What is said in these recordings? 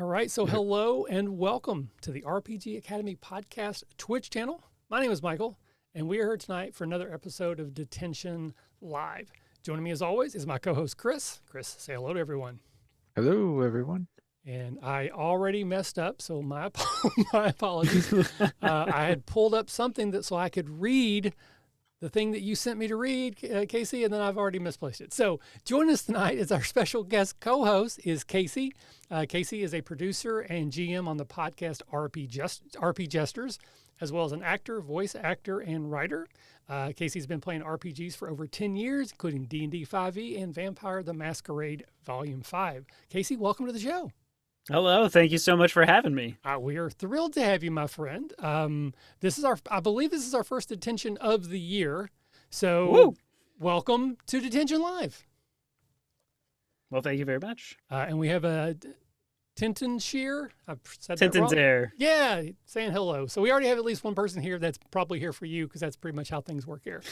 All right, so hello and welcome to the RPG Academy podcast Twitch channel. My name is Michael, and we are here tonight for another episode of Detention Live. Joining me as always is my co-host Chris. Chris, say hello to everyone. Hello, everyone. And I already messed up, so my apologies. I had pulled up something so I could read the thing that you sent me to read, Casey, and then I've already misplaced it. So joining us tonight is our special guest co-host is Casey. Casey is a producer and GM on the podcast RP Jesters, as well as an actor, voice actor, and writer. Casey's been playing RPGs for over 10 years, including D&D 5e and Vampire the Masquerade Volume 5. Casey, welcome to the show. Hello, thank you so much for having me. We are thrilled to have you, my friend. I believe this is our first Detention of the year. So Woo! Welcome to Detention Live. Well, thank you very much. And we have a Tintin Shear. I've said that Tintin's wrong. there. Yeah, saying hello. So we already have at least one person here that's probably here for you because that's pretty much how things work here.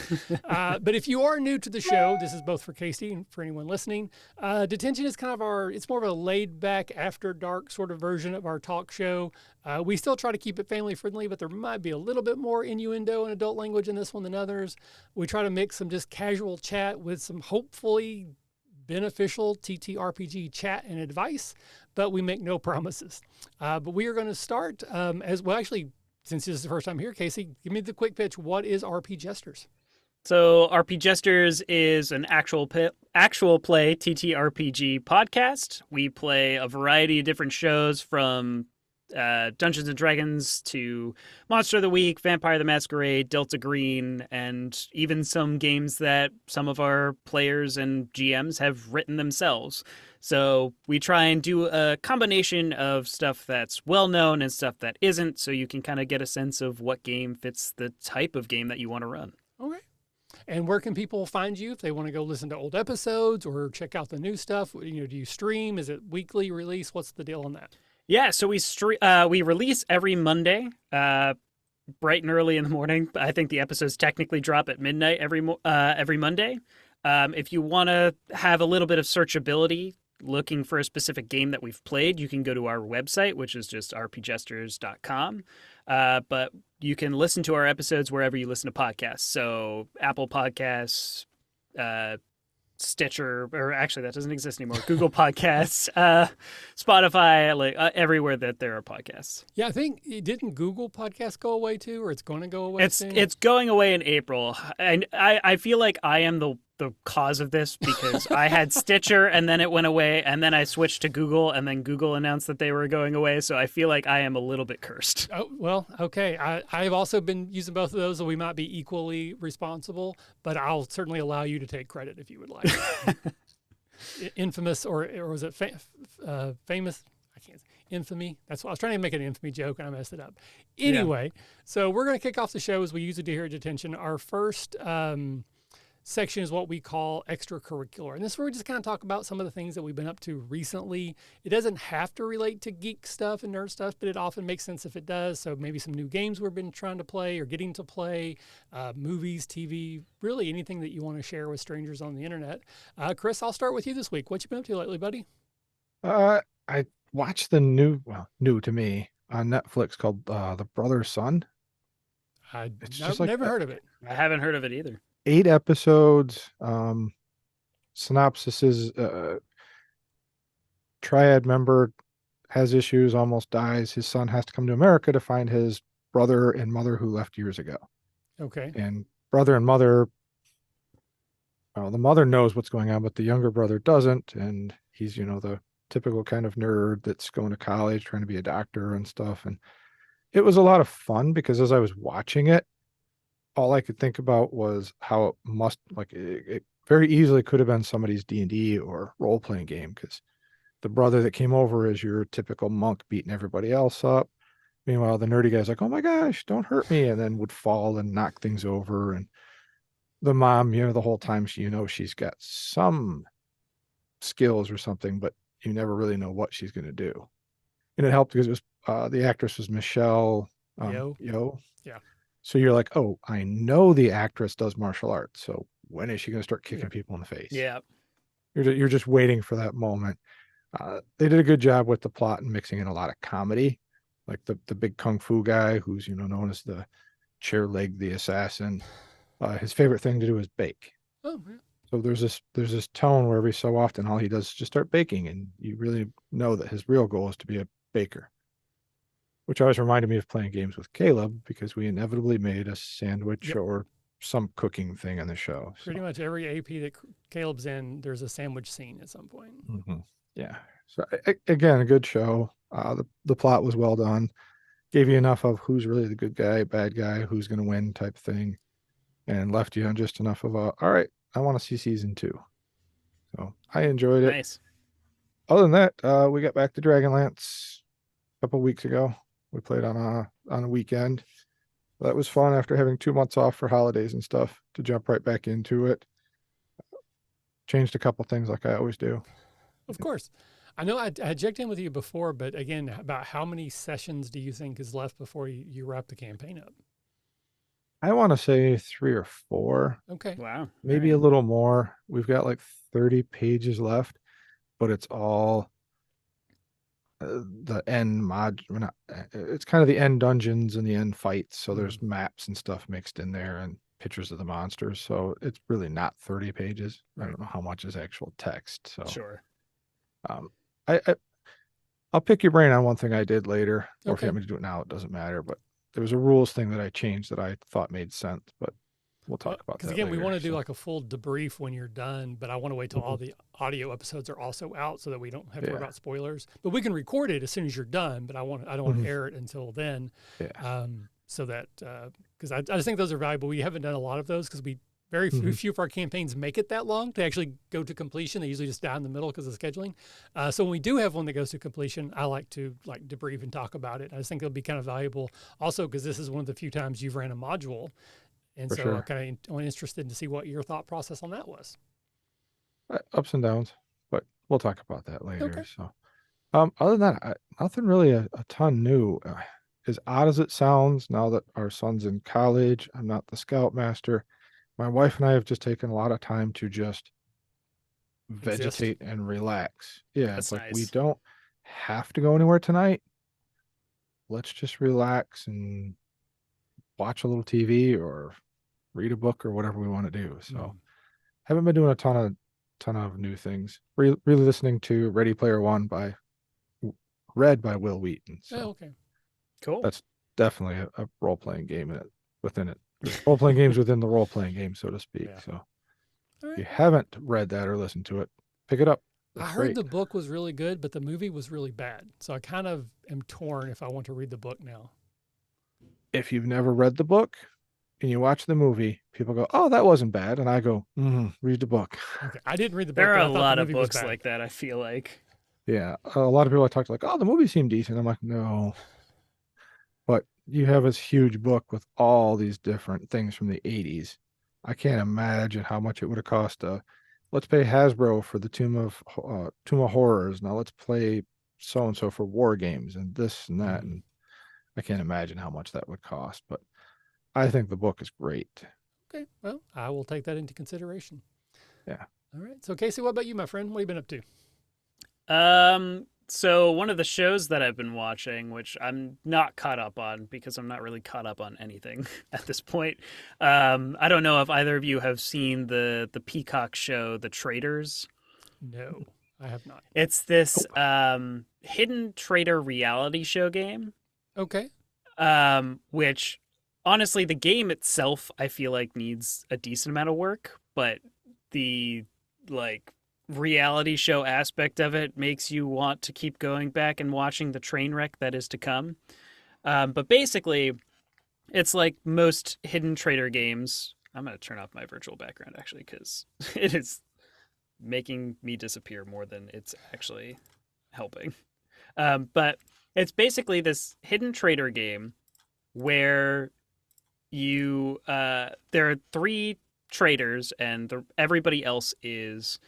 But if you are new to the show, this is both for Casey and for anyone listening. Detention is kind of it's more of a laid back after dark sort of version of our talk show. We still try to keep it family friendly, but there might be a little bit more innuendo and adult language in this one than others. We try to mix some just casual chat with some hopefully beneficial TTRPG chat and advice, but we make no promises. But we are going to start as well. Actually, since this is the first time here, Casey, give me the quick pitch. What is RP Jesters? So RP Jesters is an actual play TTRPG podcast. We play a variety of different shows from Dungeons and Dragons to Monster of the Week, Vampire the Masquerade, Delta Green, and even some games that some of our players and GMs have written themselves. So we try and do a combination of stuff that's well-known and stuff that isn't, so you can kind of get a sense of what game fits the type of game that you want to run. Okay. And where can people find you if they want to go listen to old episodes or check out the new stuff? Do you stream? Is it weekly release? What's the deal on that? Yeah, so we release every Monday, bright and early in the morning. I think the episodes technically drop at midnight every Monday. If you want to have a little bit of searchability, looking for a specific game that we've played, you can go to our website, which is just rpjesters.com. But you can listen to our episodes wherever you listen to podcasts. So Apple Podcasts, Stitcher, or actually that doesn't exist anymore. Google Podcasts, Spotify, everywhere that there are podcasts. Yeah, I think didn't Google Podcasts go away too, or it's going to go away soon? It's going away in April, and I feel like I am the cause of this because I had Stitcher and then it went away, and then I switched to Google, and then Google announced that they were going away. So I feel like I am a little bit cursed. Oh, well, okay. I've also been using both of those, so we might be equally responsible, but I'll certainly allow you to take credit if you would like. Infamous, or was it famous? I can't. Infamy. That's what I was trying to make an infamy joke and I messed it up. Anyway, So we're going to kick off the show as we usually do here at Detention. Our first section is what we call extracurricular. And this is where we just kind of talk about some of the things that we've been up to recently. It doesn't have to relate to geek stuff and nerd stuff, but it often makes sense if it does. So maybe some new games we've been trying to play or getting to play, movies, TV, really anything that you want to share with strangers on the internet. Chris, I'll start with you this week. What you been up to lately, buddy? I watched the new to me on Netflix called The Brother's Son. Never heard of it. I haven't heard of it either. 8 episodes. Synopsis is triad member has issues, almost dies. His son has to come to America to find his brother and mother who left years ago. Okay. And brother and mother, the mother knows what's going on, but the younger brother doesn't. And he's, the typical kind of nerd that's going to college, trying to be a doctor and stuff. And it was a lot of fun because as I was watching it, all I could think about was how it very easily could have been somebody's D&D or role-playing game, because the brother that came over is your typical monk beating everybody else up. Meanwhile, the nerdy guy's like, oh my gosh, don't hurt me, and then would fall and knock things over. And the mom, the whole time she's got some skills or something, but you never really know what she's going to do. And it helped because it was the actress was Michelle Yeoh. Yeah. So you're like, oh, I know the actress does martial arts. So when is she going to start kicking people in the face? Yeah. You're just waiting for that moment. They did a good job with the plot and mixing in a lot of comedy, like the big kung fu guy who's known as the chair leg the assassin. His favorite thing to do is bake. Oh, yeah. So there's this tone where every so often all he does is just start baking, and you really know that his real goal is to be a baker. Which always reminded me of playing games with Caleb, because we inevitably made a sandwich or some cooking thing on the show. Pretty much every AP that Caleb's in, there's a sandwich scene at some point. Yeah. So again, a good show. The plot was well done. Gave you enough of who's really the good guy, bad guy, who's going to win type thing, and left you on just enough of all right, I want to see season 2. So I enjoyed it. Nice. Other than that, we got back to DragonLance a couple weeks ago. We played on a weekend. That was fun after having 2 months off for holidays and stuff, to jump right back into it. Changed a couple things like I always do. Of course. I know I had checked in with you before, but again, about how many sessions do you think is left before you wrap the campaign up? I want to say 3 or 4. Okay. Wow. Maybe a little more. We've got like 30 pages left, but it's all the end it's kind of the end dungeons and the end fights. So there's maps and stuff mixed in there and pictures of the monsters. So it's really not 30 pages. I don't know how much is actual text. So Sure. I'll pick your brain on one thing I did later, or if Okay. you want me to do it now, it doesn't matter. But there was a rules thing that I changed that I thought made sense, but we'll talk about that. Because again, we later, want to do so. like a full debrief when you're done, but I want to wait till all the audio episodes are also out so that we don't have to worry about spoilers. But we can record it as soon as you're done, but I don't want to air it until then. Yeah. So that, because I just think those are valuable. We haven't done a lot of those because very few of our campaigns make it that long to actually go to completion. They usually just die in the middle because of scheduling. So when we do have one that goes to completion, I like to debrief and talk about it. I just think it'll be kind of valuable. Also, because this is one of the few times you've ran a module. And so I'm kind of interested to see what your thought process on that was. Ups and downs, but we'll talk about that later. Okay. So, other than that, nothing really a ton new. As odd as it sounds, now that our son's in college, I'm not the scoutmaster. My wife and I have just taken a lot of time to just vegetate and relax. Yeah, That's it's like nice. we don't have to go anywhere tonight. Let's just relax and watch a little TV or read a book or whatever we want to do. So haven't been doing a ton of new things. Really listening to Ready Player One read by Will Wheaton. So okay. Cool. that's definitely a role-playing game within it. Role-playing games within the role-playing game, so to speak. Yeah. So All if you right. haven't read that or listened to it, pick it up. I It's heard great. the book was really good, but the movie was really bad. So I kind of am torn if I want to read the book now. If you've never read the book and you watch the movie, people go, "Oh, that wasn't bad," and I go, "Read the book." Okay. I didn't read the book. There are but I a thought the lot of movie was books bad. like that, I feel like. Yeah, a lot of people I talk to like, "Oh, the movie seemed decent." I'm like, "No," but you have this huge book with all these different things from the 80s. I can't imagine how much it would have cost. Let's pay Hasbro for the Tomb of Horrors. Now let's play so and so for War Games and this and that, and I can't imagine how much that would cost. But I think the book is great. Okay. Well, I will take that into consideration. Yeah. All right. So Casey, what about you, my friend? What have you been up to? So one of the shows that I've been watching, which I'm not caught up on because I'm not really caught up on anything at this point. I don't know if either of you have seen the Peacock show, The Traitors. No, I have not. It's this hidden traitor reality show game. Okay. Which honestly, the game itself, I feel like needs a decent amount of work, but the reality show aspect of it makes you want to keep going back and watching the train wreck that is to come. But basically, it's like most hidden traitor games. I'm going to turn off my virtual background, actually, because it is making me disappear more than it's actually helping. But it's basically this hidden traitor game where you there are 3 traitors and everybody else is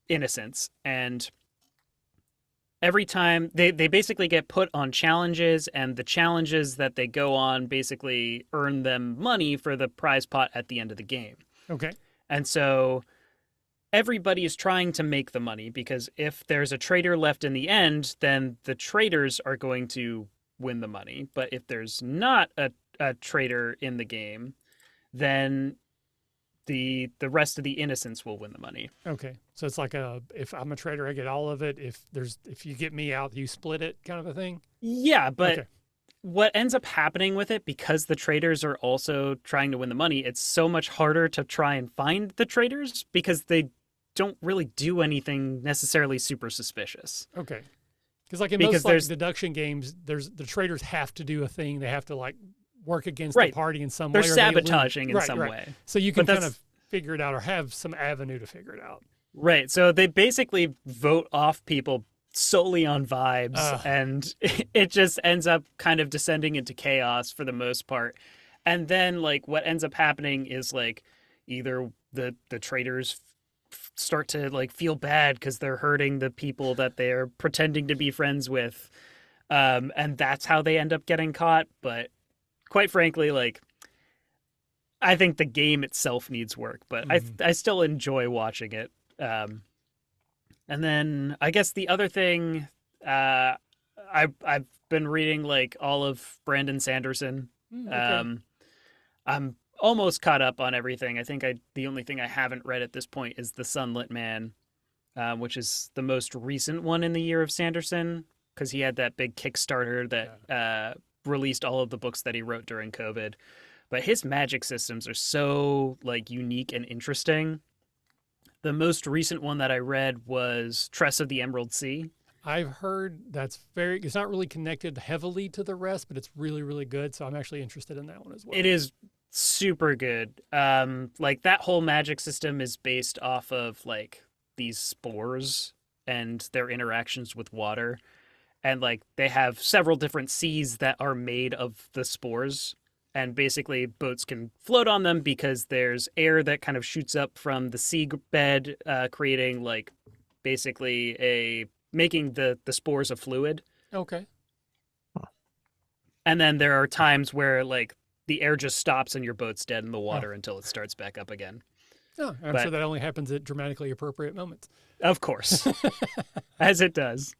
innocents, and every time they basically get put on challenges, and the challenges that they go on basically earn them money for the prize pot at the end of the game. Okay. And so everybody is trying to make the money, because if there's a traitor left in the end, then the traitors are going to win the money. But if there's not a traitor in the game, then the rest of the innocents will win the money. Okay, so it's like if I'm a traitor, I get all of it. If you get me out, you split it, kind of a thing. Yeah, but Okay. what ends up happening with it, because the traitors are also trying to win the money, it's so much harder to try and find the traitors because they don't really do anything necessarily super suspicious. Okay. Because like in Because most like there's- deduction games, the traitors have to do a thing. They have to like work against Right. the party in some They're way. Or they lose. sabotaging in Right, some right. way. So you can But kind that's- of figure it out or have some avenue to figure it out. Right. So they basically vote off people solely on vibes, Ugh. and it just ends up kind of descending into chaos for the most part. And then like what ends up happening is like either the traitors start to like feel bad because they're hurting the people that they're pretending to be friends with, and that's how they end up getting caught. But quite frankly, like, I think the game itself needs work, but I still enjoy watching it. And then I guess the other thing, I've been reading like all of Brandon Sanderson. Okay. I'm almost caught up on everything. I think the only thing I haven't read at this point is The Sunlit Man, which is the most recent one in the year of Sanderson, because he had that big Kickstarter that released all of the books that he wrote during COVID. But his magic systems are so like unique and interesting. The most recent one that I read was Tress of the Emerald Sea. I've heard it's not really connected heavily to the rest, but it's really, really good. So I'm actually interested in that one as well. It is super good. Like that whole magic system is based off of like these spores and their interactions with water. And like they have several different seas that are made of the spores. And basically boats can float on them because there's air that kind of shoots up from the seabed, creating like basically making the spores a fluid. Okay. And then there are times where like the air just stops and your boat's dead in the water until it starts back up again. Oh, I'm sure that only happens at dramatically appropriate moments. Of course. As it does.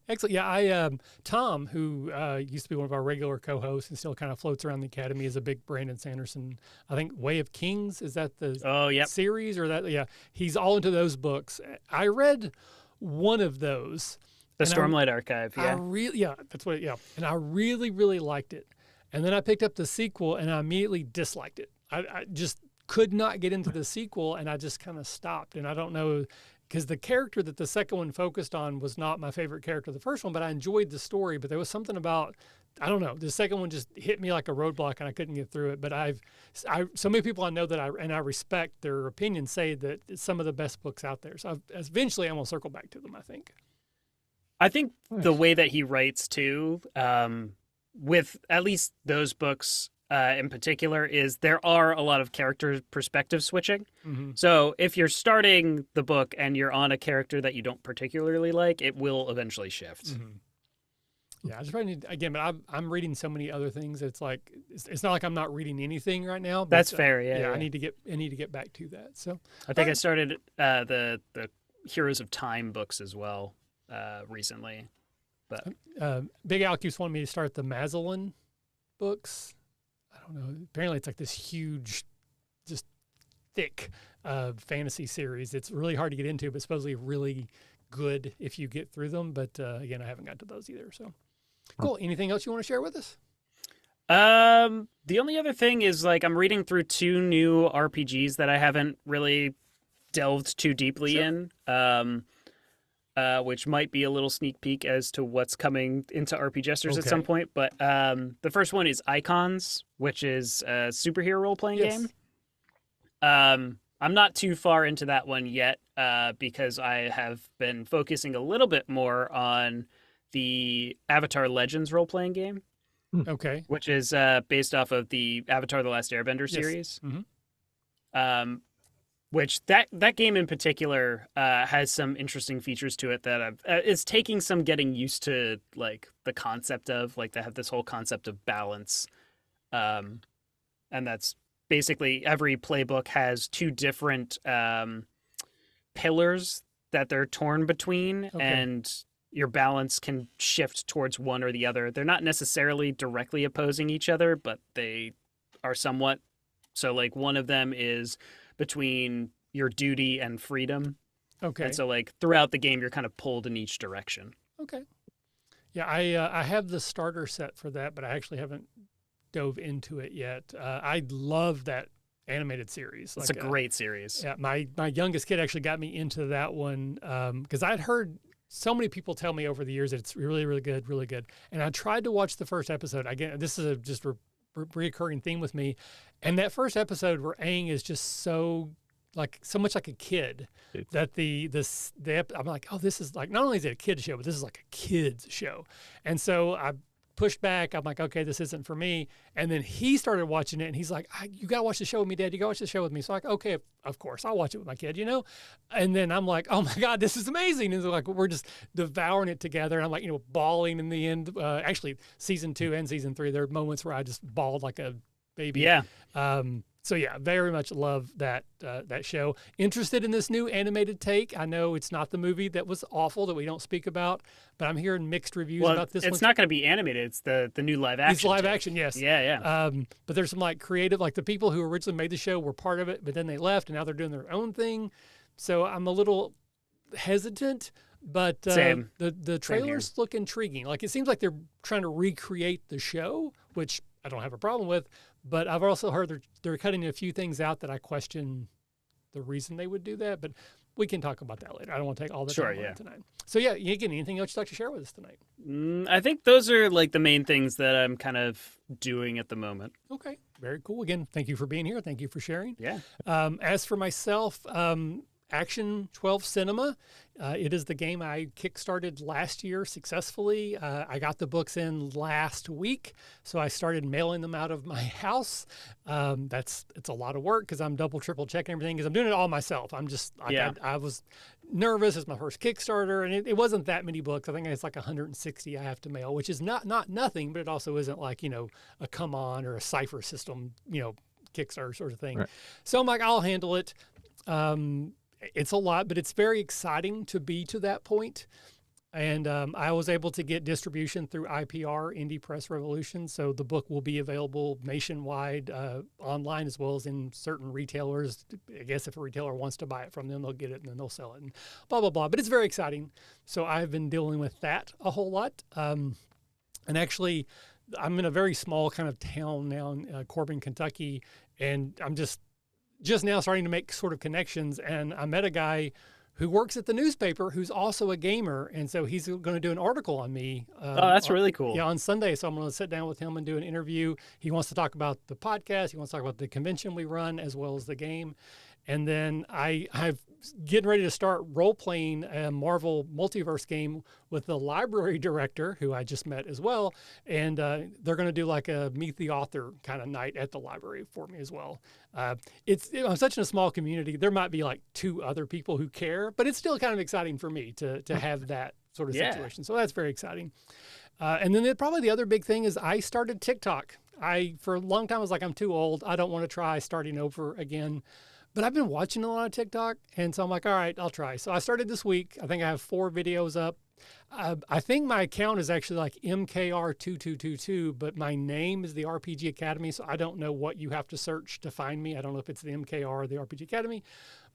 Excellent. Yeah, Tom, who used to be one of our regular co-hosts and still kind of floats around the Academy, is a big Brandon Sanderson. I think Way of Kings, is that the series or that? Yeah, he's all into those books. I read one of those. The Stormlight Archive, that's what. Yeah, and I really, really liked it. And then I picked up the sequel, and I immediately disliked it. I just could not get into the sequel, and I just kind of stopped. And I don't know, because the character that the second one focused on was not my favorite character of the first one, but I enjoyed the story. But there was something about, I don't know, the second one just hit me like a roadblock, and I couldn't get through it. But so many people I know that I respect their opinions say that it's some of the best books out there. So eventually I'm going to circle back to them, I think. I think the way that he writes too, with at least those books in particular, is there are a lot of character perspective switching. Mm-hmm. So if you're starting the book and you're on a character that you don't particularly like, it will eventually shift. Mm-hmm. Yeah, I just probably need, again, but I'm reading so many other things. It's like it's not like I'm not reading anything right now. But, That's fair. Yeah. I need to get back to that. So I think I started the Heroes of Time books as well recently. But Big Al keeps wanting me to start the Mazarin books. I don't know. Apparently, it's like this huge, just thick fantasy series. It's really hard to get into, but supposedly really good if you get through them. But again, I haven't got to those either. So cool. Anything else you want to share with us? The only other thing is like I'm reading through 2 new RPGs that I haven't really delved too deeply in. Which might be a little sneak peek as to what's coming into RP Jesters at some point. But the first one is Icons, which is a superhero role-playing game. I'm not too far into that one yet because I have been focusing a little bit more on the Avatar Legends role-playing game. Okay. Which is based off of the Avatar The Last Airbender series. Mm-hmm. Which that game in particular has some interesting features to it that it's taking some getting used to, like the concept of, like they have this whole concept of balance, and that's basically every playbook has 2 different pillars that they're torn between, Okay. and your balance can shift towards one or the other. They're not necessarily directly opposing each other, but they are somewhat. So, like, one of them is between your duty and freedom. Okay. And so, like, throughout the game, you're kind of pulled in each direction. Okay. Yeah, I have the starter set for that, but I actually haven't dove into it yet. I love that animated series. It's a great series. Yeah, my youngest kid actually got me into that one because I'd heard so many people tell me over the years that it's really, really good, really good. And I tried to watch the first episode. Again, this is just a recurring theme with me. And that first episode where Aang is just so much like a kid that I'm like, oh, this is like, not only is it a kid's show, but this is like a kid's show. And so I pushed back. I'm like, okay, this isn't for me. And then he started watching it and he's like, you got to watch the show with me, Dad. You got to watch the show with me. So I'm like, okay, of course I'll watch it with my kid, And then I'm like, oh my God, this is amazing. And so like, we're just devouring it together. And I'm like, bawling in the end. Actually, season 2 and season 3, there are moments where I just bawled like a baby. Yeah. So yeah, very much love that show. Interested in this new animated take. I know it's not the movie that was awful that we don't speak about, but I'm hearing mixed reviews about this one. It's not going to be animated. It's the new live action. It's live take. action, yes. Yeah. But there's some like creative, like the people who originally made the show were part of it, but then they left and now they're doing their own thing. So I'm a little hesitant, but Same. the trailers look intriguing. Like it seems like they're trying to recreate the show, which I don't have a problem with. But I've also heard they're cutting a few things out that I question the reason they would do that. But we can talk about that later. I don't want to take all the time on it tonight. So yeah, again, anything else you'd like to share with us tonight? I think those are like the main things that I'm kind of doing at the moment. Okay, very cool. Again, thank you for being here. Thank you for sharing. Yeah. As for myself, Action 12 Cinema. It is the game I kickstarted last year successfully. I got the books in last week, so I started mailing them out of my house. It's a lot of work because I'm double, triple checking everything because I'm doing it all myself. I was nervous. It's my first Kickstarter, and it wasn't that many books. I think it's like 160 I have to mail, which is not nothing, but it also isn't like, a Come On or a Cypher System, Kickstarter sort of thing. Right. So I'm like, I'll handle it. It's a lot, but it's very exciting to be to that point. And I was able to get distribution through IPR, Indie Press Revolution. So the book will be available nationwide, online, as well as in certain retailers. I guess if a retailer wants to buy it from them, they'll get it and then they'll sell it and blah, blah, blah. But it's very exciting. So I've been dealing with that a whole lot. And actually, I'm in a very small kind of town now in Corbin, Kentucky, and I'm just now starting to make sort of connections. And I met a guy who works at the newspaper who's also a gamer. And so he's going to do an article on me. That's really cool. Yeah, on Sunday. So I'm going to sit down with him and do an interview. He wants to talk about the podcast. He wants to talk about the convention we run as well as the game. And then I've getting ready to start role-playing a Marvel Multiverse game with the library director, who I just met as well. And they're going to do like a Meet the Author kind of night at the library for me as well. I'm such in a small community. There might be like 2 other people who care, but it's still kind of exciting for me to have that sort of situation. So that's very exciting. And then probably the other big thing is I started TikTok. For a long time, I was like, I'm too old. I don't want to try starting over again. But I've been watching a lot of TikTok, and so I'm like, all right, I'll try. So I started this week. I think I have 4 videos up. I think my account is actually like MKR2222, but my name is the RPG Academy, so I don't know what you have to search to find me. I don't know if it's the MKR or the RPG Academy.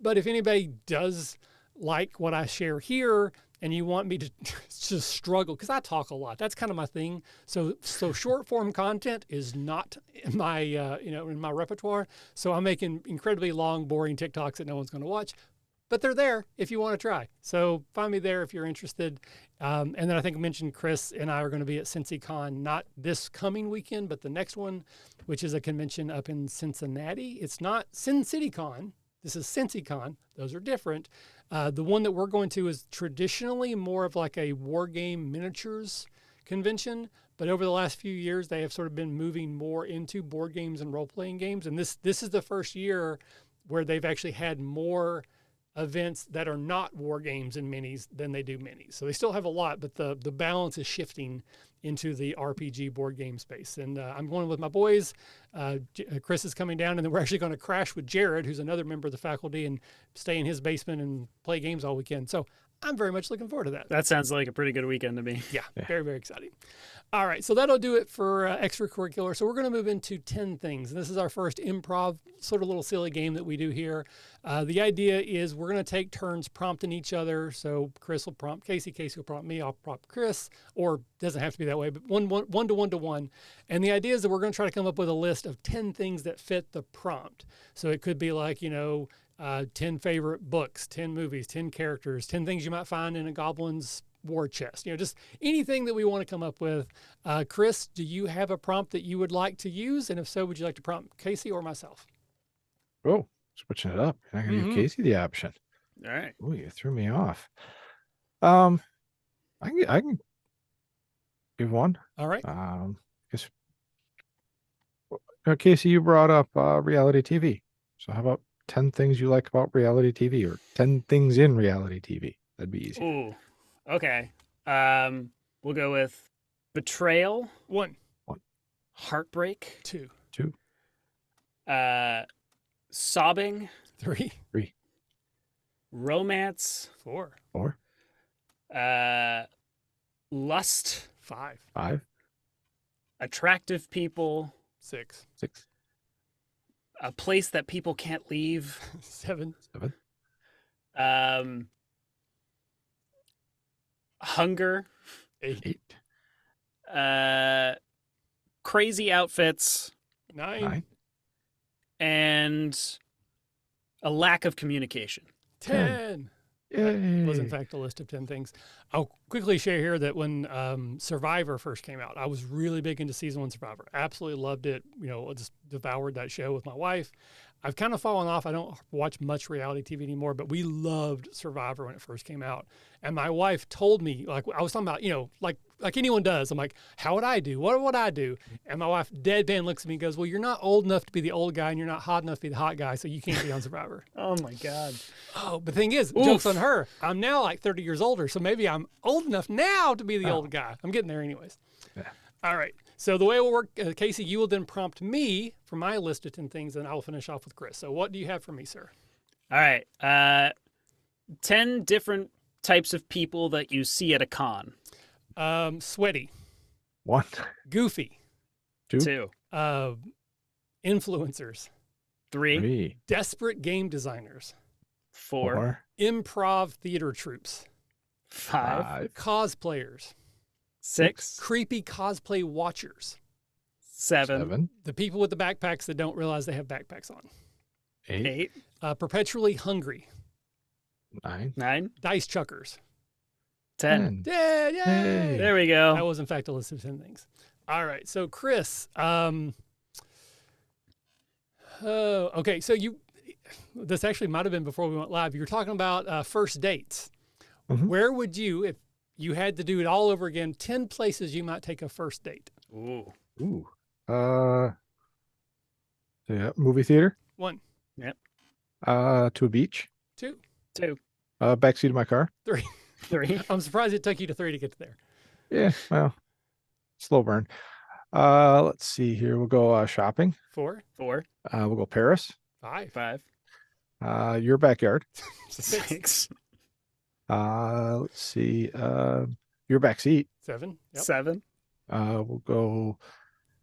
But if anybody does like what I share here and you want me to just struggle, because I talk a lot. That's kind of my thing. So short form content is not in my in my repertoire. So I'm making incredibly long, boring TikToks that no one's going to watch, but they're there if you want to try. So find me there if you're interested. And then I think I mentioned Chris and I are going to be at CincyCon, not this coming weekend, but the next one, which is a convention up in Cincinnati. It's not Sin City Con. This is CincyCon. Those are different. The one that we're going to is traditionally more of like a war game miniatures convention, but over the last few years, they have sort of been moving more into board games and role-playing games. And this is the first year where they've actually had more events that are not war games and minis than they do minis. So they still have a lot, but the balance is shifting into the RPG board game space. And I'm going with my boys. Chris is coming down, and then we're actually going to crash with Jared, who's another member of the faculty, and stay in his basement and play games all weekend. So I'm very much looking forward to that. That sounds like a pretty good weekend to me. Yeah, very, very exciting. All right, so that'll do it for extracurricular. So we're going to move into 10 things. And this is our first improv, sort of little silly game that we do here. The idea is we're going to take turns prompting each other. So Chris will prompt Casey, Casey will prompt me, I'll prompt Chris, or doesn't have to be that way, but one to one. And the idea is that we're going to try to come up with a list of 10 things that fit the prompt. So it could be like, 10 favorite books, 10 movies, 10 characters, 10 things you might find in a goblin's war chest, just anything that we want to come up with. Chris, do you have a prompt that you would like to use? And if so, would you like to prompt Casey or myself? Oh, switching it up. I'm going to give Casey the option. All right. Oh, you threw me off. I can give one. All right. Guess, Casey, you brought up reality TV. So how about 10 things you like about reality TV, or 10 things in reality TV? That'd be easy. Ooh. Okay. We'll go with betrayal. 1. Heartbreak. 2. Sobbing. 3. Romance. 4. Lust. 5. Attractive people. 6. A place that people can't leave. 7. Hunger. 8. Crazy outfits. 9. And a lack of communication. 10. Yay. Was in fact a list of 10 things. I'll quickly share here that when Survivor first came out, I was really big into season 1 Survivor. Absolutely loved it. Just devoured that show with my wife. I've kind of fallen off. I don't watch much reality TV anymore, but we loved Survivor when it first came out. And my wife told me, like I was talking about, like anyone does. I'm like, how would I do? What would I do? And my wife deadpan looks at me and goes, well, you're not old enough to be the old guy and you're not hot enough to be the hot guy, so you can't be on Survivor. Oh my God. Oh, but the thing is, joke's on her. I'm now like 30 years older, so maybe I'm old enough now to be the old guy. I'm getting there anyways. Yeah. All right. So the way it will work, Casey, you will then prompt me for my list of 10 things, and I will finish off with Chris. So what do you have for me, sir? All right. 10 different types of people that you see at a con. Sweaty. 1. Goofy. 2. Influencers. 3. Desperate game designers. 4. Improv theater troupes. 5. Cosplayers. 6. Creepy cosplay watchers. 7. The people with the backpacks that don't realize they have backpacks on. 8. Perpetually hungry. 9. Dice chuckers. 10. Yeah, yay! There we go. That was, in fact, a list of 10 things. All right. So, Chris, okay. So this actually might have been before we went live. You were talking about first dates. Mm-hmm. Where would you, if you had to do it all over again, 10 places you might take a first date? Ooh. Yeah, movie theater. 1. Yep. To a beach. 2. 2. Backseat of my car. 3. 3. I'm surprised it took you to 3 to get to there. Yeah, well, slow burn. Let's see here. We'll go shopping. 4. 4. We'll go Paris. 5. 5. Your backyard. 6. Let's see. Your backseat. 7. 7. We'll go.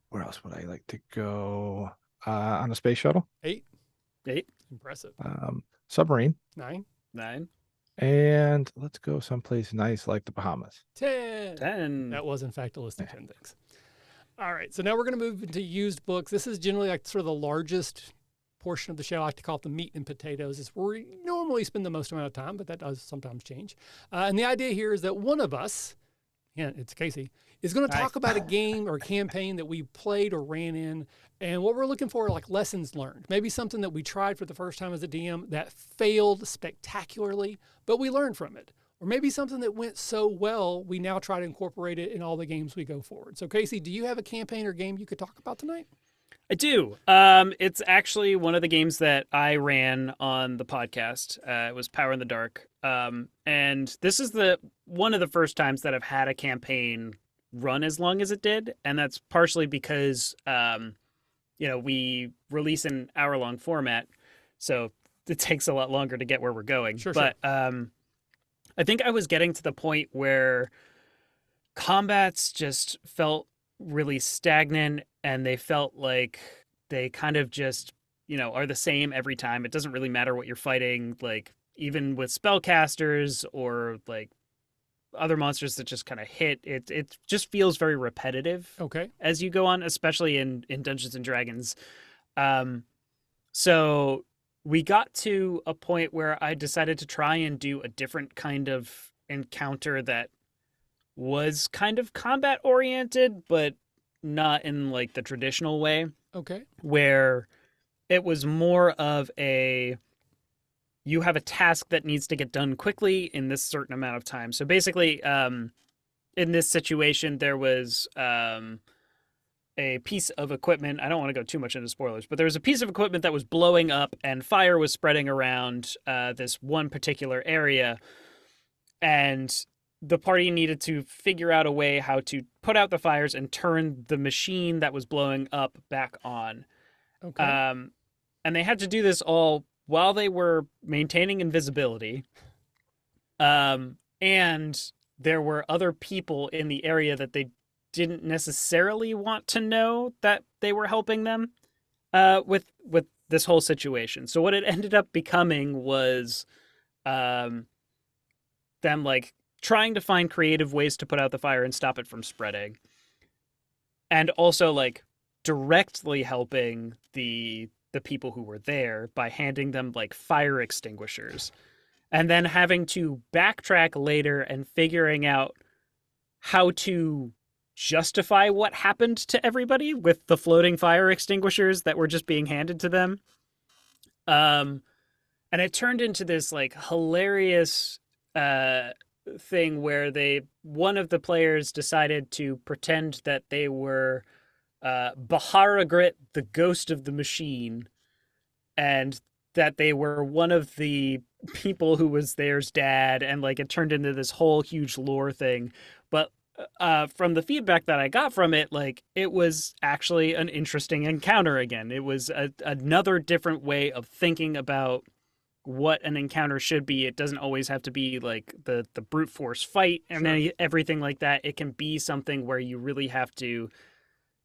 Where else would I like to go? On a space shuttle. 8. 8. Impressive. Submarine. 9. 9. And let's go someplace nice like the Bahamas. 10. 10. That was, in fact, a list of 10 things. All right. So now we're going to move into used books. This is generally like sort of the largest portion of the show. I like to call it the meat and potatoes. It's where we normally spend the most amount of time, but that does sometimes change. And the idea here is that one of us, it's Casey, is going to talk about a game or campaign that we played or ran in. And what we're looking for are like lessons learned. Maybe something that we tried for the first time as a DM that failed spectacularly, but we learned from it. Or maybe something that went so well, we now try to incorporate it in all the games we go forward. So Casey, do you have a campaign or game you could talk about tonight? I do. It's actually one of the games that I ran on the podcast. It was Power in the Dark. And this is one of the first times that I've had a campaign run as long as it did, and that's partially because we release an hour-long format, so it takes a lot longer to get where we're going. Sure. I think I was getting to the point where combats just felt really stagnant, and they felt like they kind of just, are the same every time. It doesn't really matter what you're fighting, like even with spellcasters or like other monsters that just kind of hit. It just feels very repetitive. Okay. As you go on, especially in Dungeons and Dragons. So we got to a point where I decided to try and do a different kind of encounter that was kind of combat oriented, but not in like the traditional way. Okay. Where it was more of you have a task that needs to get done quickly in this certain amount of time. So basically, in this situation, there was a piece of equipment. I don't want to go too much into spoilers, but there was a piece of equipment that was blowing up and fire was spreading around this one particular area. And the party needed to figure out a way how to put out the fires and turn the machine that was blowing up back on. Okay. And they had to do this all while they were maintaining invisibility. And there were other people in the area that they didn't necessarily want to know that they were helping them with this whole situation. So what it ended up becoming was them like trying to find creative ways to put out the fire and stop it from spreading. And also like directly helping the people who were there by handing them like fire extinguishers, and then having to backtrack later and figuring out how to justify what happened to everybody with the floating fire extinguishers that were just being handed to them. And it turned into this like hilarious thing where one of the players decided to pretend that they were Baharagrit, the ghost of the machine, and that they were one of the people who was theirs dad, and like it turned into this whole huge lore thing. But from the feedback that I got from it, like it was actually an interesting encounter again. It was another different way of thinking about what an encounter should be. It doesn't always have to be like the brute force fight and everything like that. It can be something where you really have to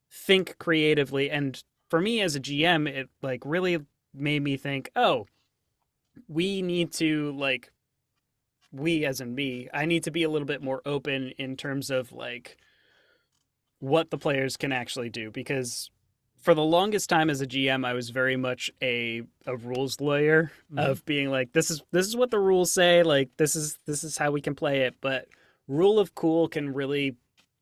think creatively. And for me as a GM, it like really made me think, oh, we need to like, we as in me, I need to be a little bit more open in terms of like what the players can actually do, because for the longest time as a GM, I was very much a rules lawyer of being like, this is what the rules say, like this is how we can play it. But Rule of Cool can really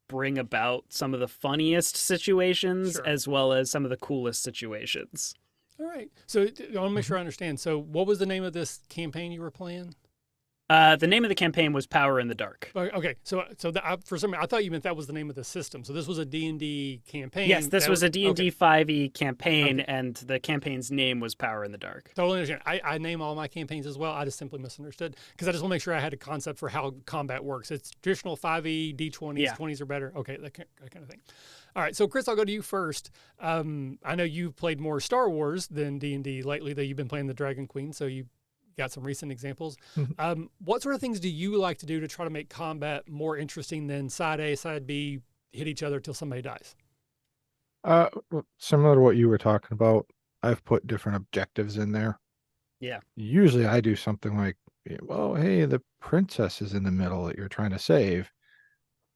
bring about some of the funniest situations as well as some of the coolest situations. All right. So I want to make sure I understand. So what was the name of this campaign you were playing? The name of the campaign was Power in the Dark. Okay, so for some reason I thought you meant that was the name of the system. So this was a D&D campaign. Yes, this was a D&D 5e campaign, and the campaign's name was Power in the Dark. Totally understand. I name all my campaigns as well. I just simply misunderstood because I just want to make sure I had a concept for how combat works. It's traditional 5e, D20s, 20s are better. Okay, that kind of thing. All right, so Chris, I'll go to you first. I know you've played more Star Wars than D&D lately, though you've been playing the Dragon Queen, so you got some recent examples. What sort of things do you like to do to try to make combat more interesting than side A, side B, hit each other till somebody dies? Similar to what you were talking about, I've put different objectives in there. Yeah. Usually I do something like, well, hey, the princess is in the middle that you're trying to save.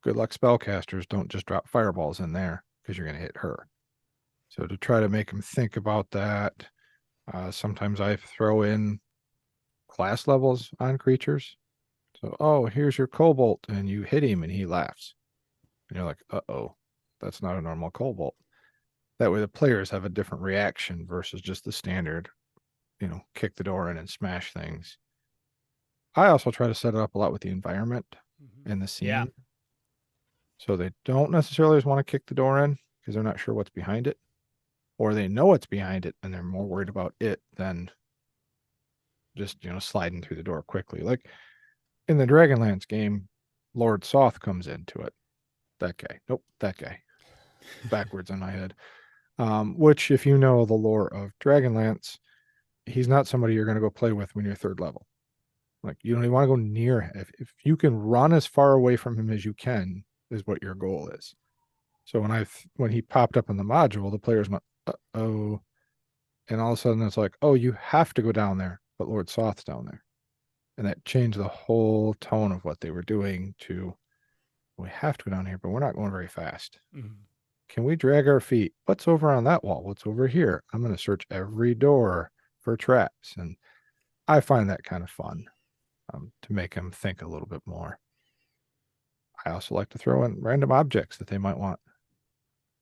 Good luck, spellcasters. Don't just drop fireballs in there because you're going to hit her. So to try to make them think about that, sometimes I throw in class levels on creatures. So, oh, here's your kobold, and you hit him and he laughs. And you're like, uh-oh, that's not a normal kobold. That way the players have a different reaction versus just the standard, kick the door in and smash things. I also try to set it up a lot with the environment and the scene. Yeah. So they don't necessarily just want to kick the door in because they're not sure what's behind it. or they know it's behind it and they're more worried about it than just, sliding through the door quickly. Like in the Dragonlance game, Lord Soth comes into it. That guy. Nope, that guy. Backwards in my head. Which, if you know the lore of Dragonlance, he's not somebody you're going to go play with when you're third level. Like, you don't even want to go near him. If you can run as far away from him as you can, is what your goal is. So when he popped up in the module, the players went, uh-oh. And all of a sudden it's like, oh, you have to go down there, but Lord Soth's down there. And that changed the whole tone of what they were doing to, we have to go down here, but we're not going very fast. Mm-hmm. Can we drag our feet? What's over on that wall? What's over here? I'm going to search every door for traps. And I find that kind of fun, to make them think a little bit more. I also like to throw in random objects that they might want.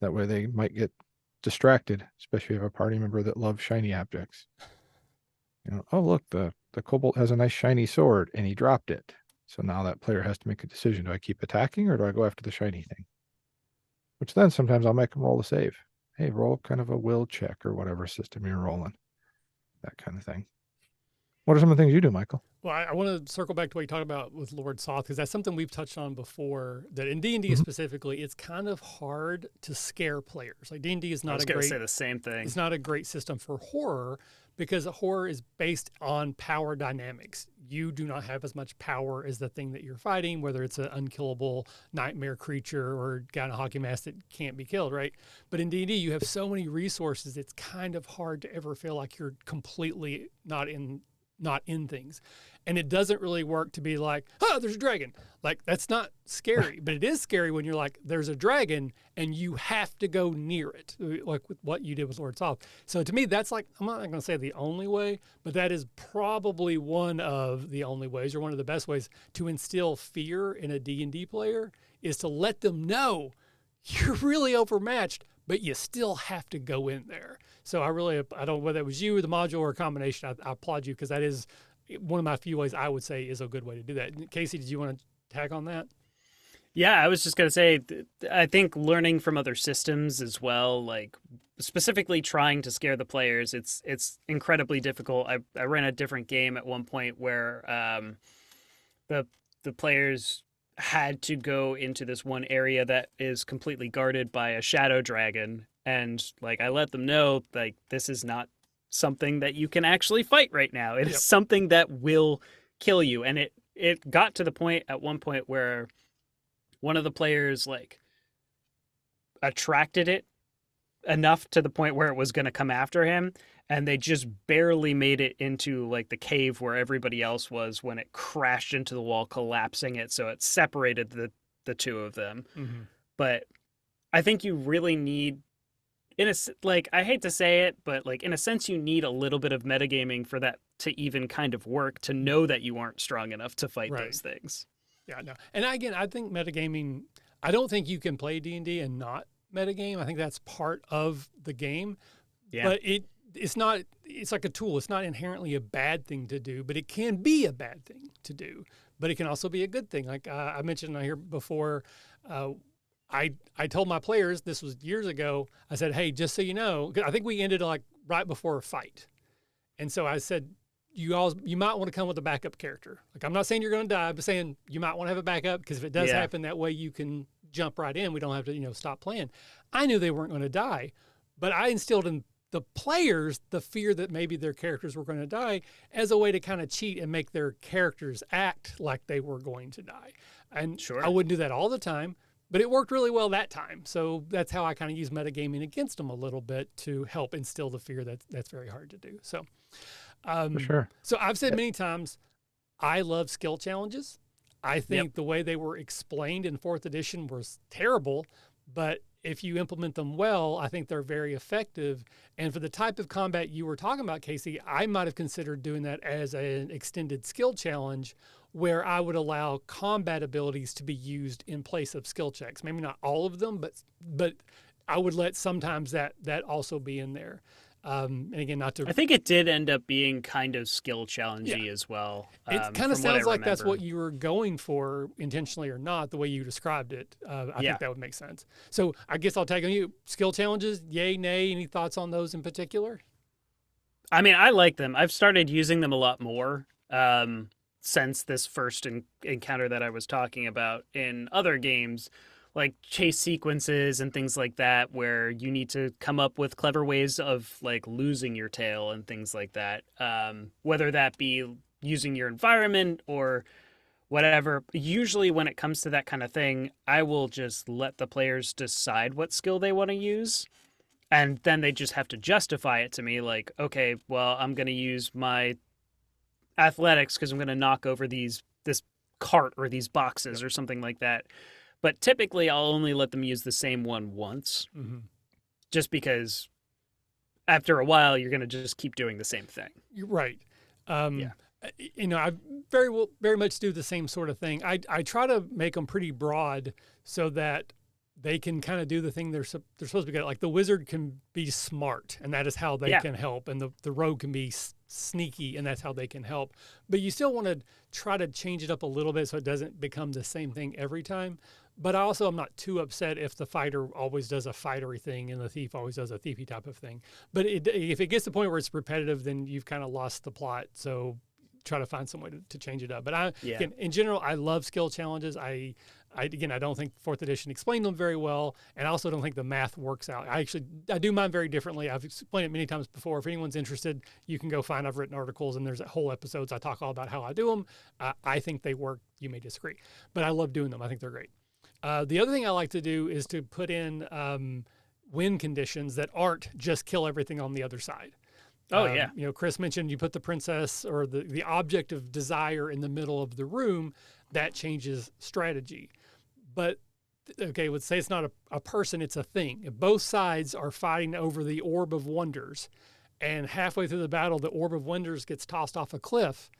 That way they might get distracted, especially if you have a party member that loves shiny objects. Oh, look, the kobold has a nice shiny sword and he dropped it. So now that player has to make a decision. Do I keep attacking or do I go after the shiny thing? Which then sometimes I'll make them roll a save. Hey, roll kind of a will check or whatever system you're rolling. That kind of thing. What are some of the things you do, Michael? Well, I want to circle back to what you talked about with Lord Soth, because that's something we've touched on before, that in D&D specifically, it's kind of hard to scare players. Like D&D is not I was going to say the same thing. It's not a great system for horror, because horror is based on power dynamics. You do not have as much power as the thing that you're fighting, whether it's an unkillable nightmare creature or a guy in a hockey mask that can't be killed, right? But in D&D, you have so many resources, it's kind of hard to ever feel like you're completely not in things. And it doesn't really work to be like, oh, there's a dragon. Like, that's not scary, but it is scary when you're like, there's a dragon and you have to go near it, like with what you did with Lord Soth. So to me, that's like, I'm not going to say the only way, but that is probably one of the only ways, or one of the best ways to instill fear in a D&D player, is to let them know you're really overmatched, but you still have to go in there. So I don't know whether it was you, the module, or a combination. I applaud you, because that is one of my few ways I would say is a good way to do that. Casey, did you want to tag on that? Yeah, I was just going to say, I think learning from other systems as well, like specifically trying to scare the players, it's incredibly difficult. I ran a different game at one point where the players had to go into this one area that is completely guarded by a shadow dragon. And like, I let them know, like, this is not something that you can actually fight right now. It is something that will kill you. And it got to the point at one point where one of the players like attracted it enough to the point where it was going to come after him. And they just barely made it into like the cave where everybody else was when it crashed into the wall, collapsing it. So it separated the two of them. Mm-hmm. But I think you really need, I hate to say it, but like in a sense, you need a little bit of metagaming for that to even kind of work, to know that you aren't strong enough to fight those things. Yeah, no. And again, I think metagaming, I don't think you can play D&D and not metagame. I think that's part of the game. Yeah. But it's like a tool. It's not inherently a bad thing to do, but it can be a bad thing to do. But it can also be a good thing. Like I mentioned here before, I told my players, this was years ago, I said, hey, just so you know, I think we ended like right before a fight. And so I said, you might want to come with a backup character. Like, I'm not saying you're going to die, but saying you might want to have a backup, because if it does happen, that way you can jump right in. We don't have to, stop playing. I knew they weren't going to die, but I instilled in the players the fear that maybe their characters were going to die as a way to kind of cheat and make their characters act like they were going to die. And I wouldn't do that all the time, but it worked really well that time. So that's how I kind of use metagaming against them a little bit to help instill the fear that's very hard to do. So, for sure. So I've said many times, I love skill challenges. I think the way they were explained in 4th edition was terrible, but if you implement them well, I think they're very effective. And for the type of combat you were talking about, Casey, I might have considered doing that as an extended skill challenge, where I would allow combat abilities to be used in place of skill checks. Maybe not all of them, but I would let sometimes that also be in there. And again, not to. I think it did end up being kind of skill challengey as well. It kind of sounds like that's what you were going for, intentionally or not, the way you described it. I think that would make sense. So I guess I'll take on you. Skill challenges, yay, nay. Any thoughts on those in particular? I mean, I like them. I've started using them a lot more since this first encounter that I was talking about in other games, like chase sequences and things like that, where you need to come up with clever ways of like losing your tail and things like that. Whether that be using your environment or whatever. Usually when it comes to that kind of thing, I will just let the players decide what skill they want to use. And then they just have to justify it to me, like, okay, well, I'm going to use my athletics because I'm going to knock over this cart or these boxes or something like that. But typically, I'll only let them use the same one once, just because after a while, you're going to just keep doing the same thing. You're right. I very much do the same sort of thing. I try to make them pretty broad so that they can kind of do the thing they're supposed to be good at. Like the wizard can be smart, and that is how they can help. And the rogue can be sneaky, and that's how they can help. But you still want to try to change it up a little bit so it doesn't become the same thing every time. But I also am not too upset if the fighter always does a fightery thing and the thief always does a thiefy type of thing. But if it gets to the point where it's repetitive, then you've kind of lost the plot. So try to find some way to change it up. But again, in general, I love skill challenges. I don't think 4th edition explained them very well, and I also don't think the math works out. I do mine very differently. I've explained it many times before. If anyone's interested, you can go find. I've written articles, and there's whole episodes I talk all about how I do them. I think they work. You may disagree, but I love doing them. I think they're great. The other thing I like to do is to put in win conditions that aren't just kill everything on the other side. Chris mentioned you put the princess or the object of desire in the middle of the room. That changes strategy. But, okay, let's say it's not a person, it's a thing. If both sides are fighting over the Orb of Wonders, and halfway through the battle, the Orb of Wonders gets tossed off a cliff,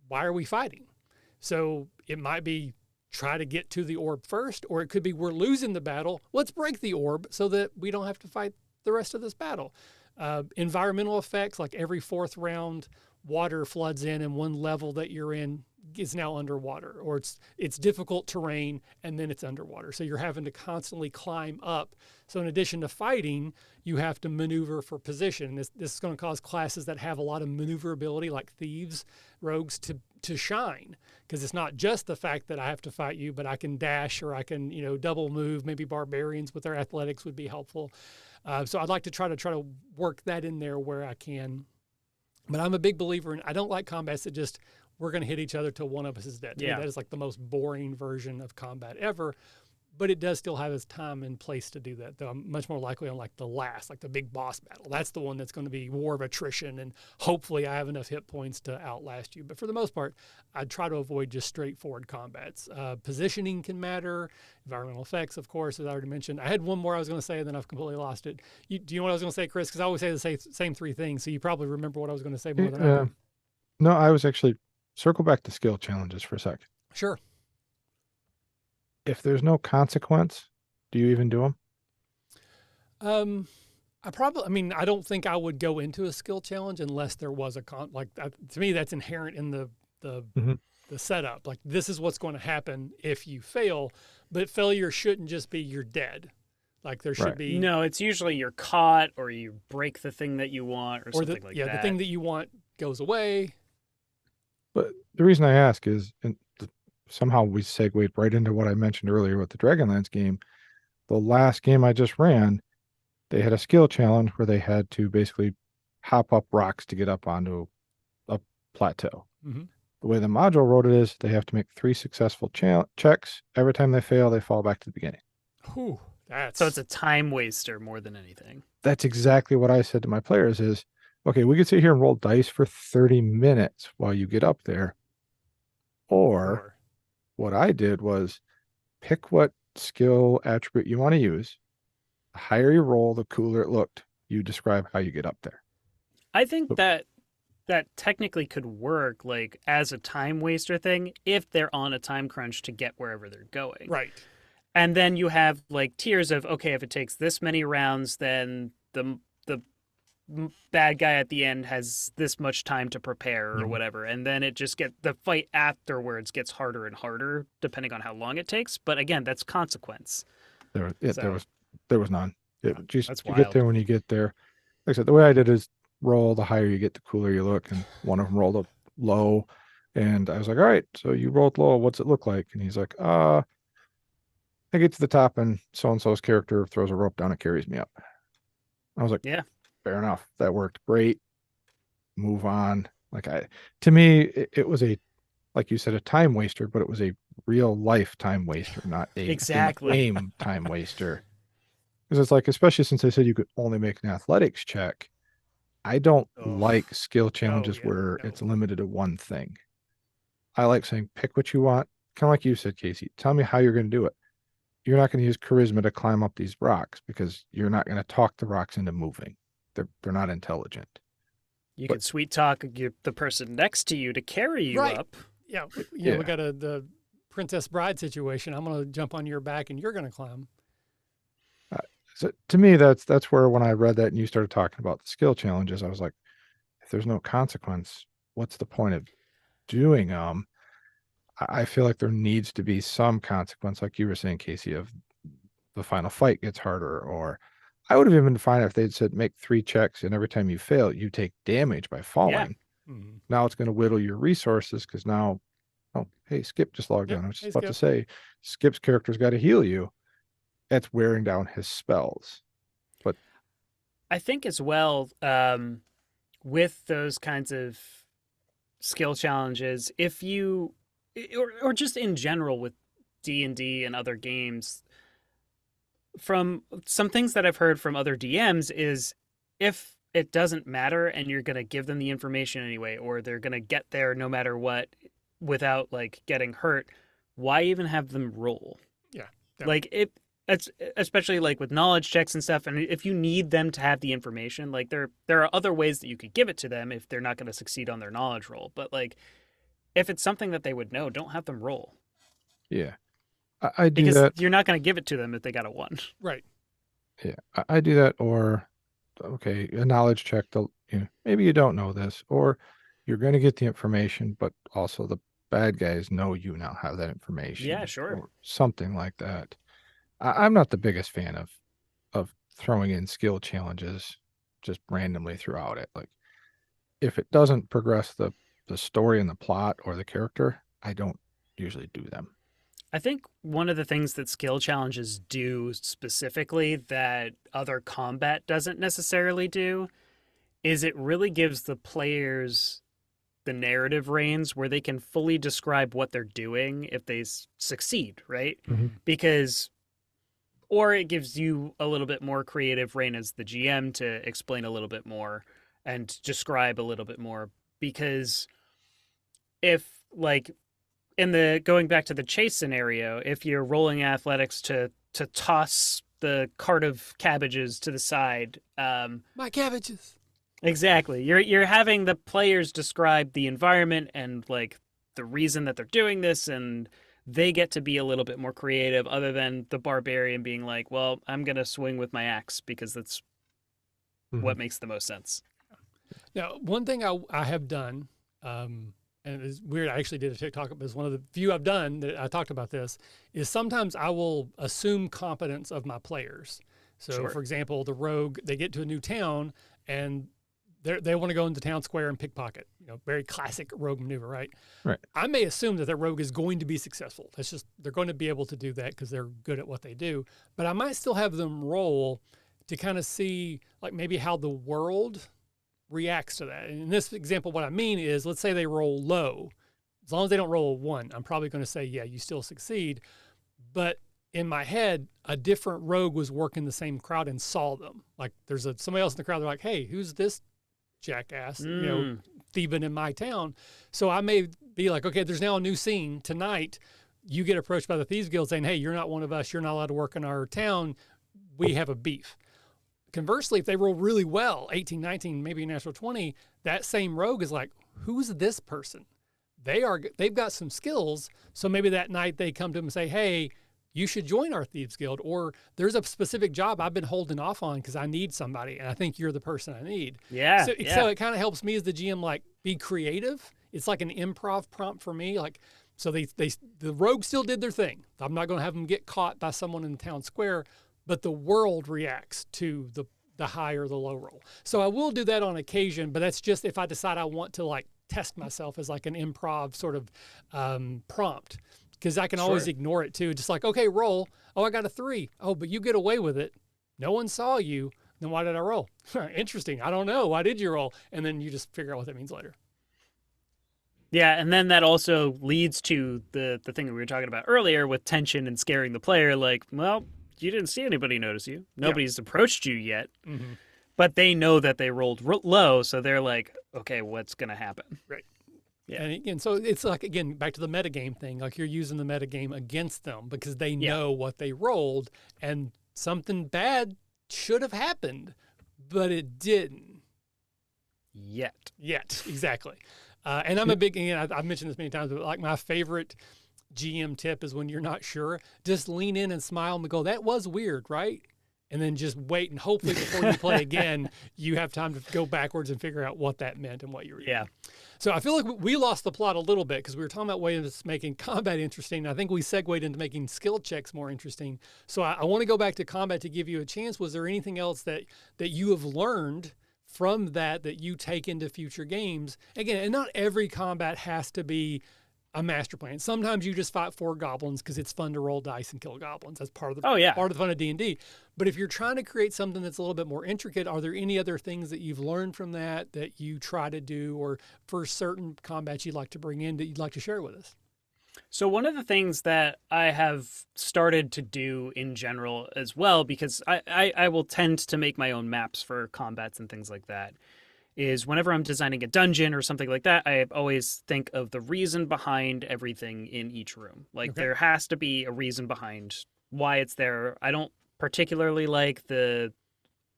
why are we fighting? So it might be try to get to the orb first, or it could be we're losing the battle. Let's break the orb so that we don't have to fight the rest of this battle. Environmental effects, like every 4th round, water floods in and one level that you're in is now underwater, or it's difficult terrain and then it's underwater. So you're having to constantly climb up. So in addition to fighting, you have to maneuver for position. This is going to cause classes that have a lot of maneuverability, like thieves, rogues, to shine, because it's not just the fact that I have to fight you, but I can dash or I can double move. Maybe barbarians with their athletics would be helpful. So I'd like to try to work that in there where I can. But I'm a big believer in, I don't like combats that just, we're going to hit each other till one of us is dead. To me, that is like the most boring version of combat ever. But it does still have its time and place to do that, though I'm much more likely on like the big boss battle. That's the one that's going to be war of attrition, and hopefully I have enough hit points to outlast you. But for the most part, I try to avoid just straightforward combats. Positioning can matter. Environmental effects, of course, as I already mentioned. I had one more I was going to say, and then I've completely lost it. Do you know what I was going to say, Chris? Because I always say the same 3 things, so you probably remember what I was going to say more than I do. No, I was actually circle back to skill challenges for a sec. Sure. If there's no consequence, do you even do them? I don't think I would go into a skill challenge unless there was to me, that's inherent in the setup. Like, this is what's going to happen if you fail, but failure shouldn't just be you're dead. Like, there should be. No, it's usually you're caught or you break the thing that you want or something like that. Yeah, the thing that you want goes away. But the reason I ask is, somehow we segued right into what I mentioned earlier with the DragonLance game. The last game I just ran, they had a skill challenge where they had to basically hop up rocks to get up onto a plateau. Mm-hmm. The way the module wrote it is they have to make 3 successful checks. Every time they fail, they fall back to the beginning. Whew, So it's a time waster more than anything. That's exactly what I said to my players is, okay, we could sit here and roll dice for 30 minutes while you get up there. Or what I did was pick what skill attribute you want to use. The higher you roll, the cooler it looked. You describe how you get up there. I think that technically could work like as a time waster thing if they're on a time crunch to get wherever they're going. Right. And then you have like tiers of, okay, if it takes this many rounds, then the bad guy at the end has this much time to prepare or Mhm. whatever, and then it just the fight afterwards gets harder and harder depending on how long it takes. But again, that's consequence. There So was none. yeah, Just that's you get wild. there when you get there. Like I said, the way I did is roll. The higher you get, the cooler you look. And one of them rolled up low, and I was like, "All right, so you rolled low. What's it look like?" And he's like, I get to the top, and so and so's character throws a rope down and carries me up." I was like, Yeah. fair enough. That worked great. Move on. To me, it was like you said, a time waster, but it was a real life time waster, not a Exactly. game time waster. Because it's like, especially since they said you could only make an athletics check, I don't Oh. like skill challenges yeah, where no. it's limited to one thing. I like saying, pick what you want. Kind of like you said, Casey. Tell me how you're going to do it. You're not going to use charisma to climb up these rocks because you're not going to talk the rocks into moving. They're not intelligent. You But- could sweet talk the person next to you to carry you Right. up. Yeah, we Yeah. got the Princess Bride situation. I'm going to jump on your back and you're going to climb. So to me, that's where when I read that and you started talking about the skill challenges, I was like, if there's no consequence, what's the point of doing them? I feel like there needs to be some consequence, like you were saying, Casey, of the final fight gets harder. Or I would have even been fine if they'd said make 3 checks and every time you fail, you take damage by falling. Mhm. Now it's going to whittle your resources because now, oh, hey, Skip just logged Yep. on. I was Hey, just about to Skip. say, Skip's character's got to heal you. That's wearing down his spells. I think as well, with those kinds of skill challenges, if you or just in general with D&D and other games, from some things that I've heard from other DMs is if it doesn't matter and you're going to give them the information anyway, or they're going to get there no matter what without like getting hurt, why even have them roll? Yeah. Like it's especially like with knowledge checks and stuff, and if you need them to have the information, like there are other ways that you could give it to them if they're not going to succeed on their knowledge roll. But like if it's something that they would know, don't have them roll. Yeah. I do Because that. you're not going to give it to them if they got a 1. Right. Yeah, I do that. Or, okay, a knowledge check. Maybe you don't know this, or you're going to get the information, but also the bad guys know you now have that information. Yeah, sure. Or something like that. I'm not the biggest fan of throwing in skill challenges just randomly throughout it. Like, if it doesn't progress the story and the plot or the character, I don't usually do them. I think one of the things that skill challenges do specifically that other combat doesn't necessarily do is it really gives the players the narrative reins where they can fully describe what they're doing if they succeed, right? Mhm. Because, or it gives you a little bit more creative reign as the GM to explain a little bit more and describe a little bit more. Because if, like, in the going back to the chase scenario, if you're rolling athletics to toss the cart of cabbages to the side, My cabbages. exactly, you're having the players describe the environment and like the reason that they're doing this, and they get to be a little bit more creative, other than the barbarian being like, "Well, I'm gonna swing with my axe because that's what makes the most sense." Now, one thing I have done, and it's weird, I actually did a TikTok, but it's one of the few I've done that I talked about this, is sometimes I will assume competence of my players. So, Sure. for example, the rogue, they get to a new town and they want to go into town square and pickpocket. Very classic rogue maneuver, right? Right. I may assume that rogue is going to be successful. That's just, they're going to be able to do that because they're good at what they do. But I might still have them roll to kind of see like maybe how the world reacts to that. And in this example, what I mean is, let's say they roll low. As long as they don't roll a 1, I'm probably going to say, yeah, you still succeed. But in my head, a different rogue was working the same crowd and saw them. Like there's somebody else in the crowd. They're like, hey, who's this jackass, thieving in my town? So I may be like, okay, there's now a new scene tonight. You get approached by the Thieves Guild saying, hey, you're not one of us. You're not allowed to work in our town. We have a beef. Conversely, if they roll really well, 18, 19, maybe a natural 20, that same rogue is like, who's this person? They've got some skills. So maybe that night they come to him and say, hey, you should join our Thieves Guild, or there's a specific job I've been holding off on because I need somebody, and I think you're the person I need. Yeah. So it kind of helps me as the GM, like, be creative. It's like an improv prompt for me. Like, so the rogues still did their thing. I'm not going to have them get caught by someone in the town square, but the world reacts to the high or the low roll. So I will do that on occasion, but that's just if I decide I want to, like, test myself as like an improv sort of prompt. Because I can always ignore it too. Just like, okay, roll. Oh, I got a 3. Oh, but you get away with it. No one saw you. Then why did I roll? Interesting. I don't know. Why did you roll? And then you just figure out what that means later. Yeah, and then that also leads to the thing that we were talking about earlier with tension and scaring the player. Like, well, you didn't see anybody notice you. Nobody's approached you yet. Mm-hmm. But they know that they rolled low, so they're like, okay, what's going to happen? Right. Yeah. And again, so it's like, again, back to the metagame thing. Like, you're using the metagame against them because they know what they rolled, and something bad should have happened, but it didn't. Yet, exactly. And I'm a big, again, I've mentioned this many times, but like my favorite GM tip is when you're not sure, just lean in and smile and go, that was weird, right? And then just wait, and hopefully before you play again, you have time to go backwards and figure out what that meant and what you were doing. So I feel like we lost the plot a little bit because we were talking about ways of making combat interesting. I think we segued into making skill checks more interesting. So I want to go back to combat to give you a chance. Was there anything else that you have learned from that you take into future games? Again, and not every combat has to be a master plan. Sometimes you just fight 4 goblins because it's fun to roll dice and kill goblins. That's part of the part of the fun of D&D. But if you're trying to create something that's a little bit more intricate, are there any other things that you've learned from that you try to do, or for certain combats you'd like to bring in that you'd like to share with us? So one of the things that I have started to do in general as well, because I will tend to make my own maps for combats and things like that, is whenever I'm designing a dungeon or something like that, I always think of the reason behind everything in each room. Like, there has to be a reason behind why it's there. I don't particularly like the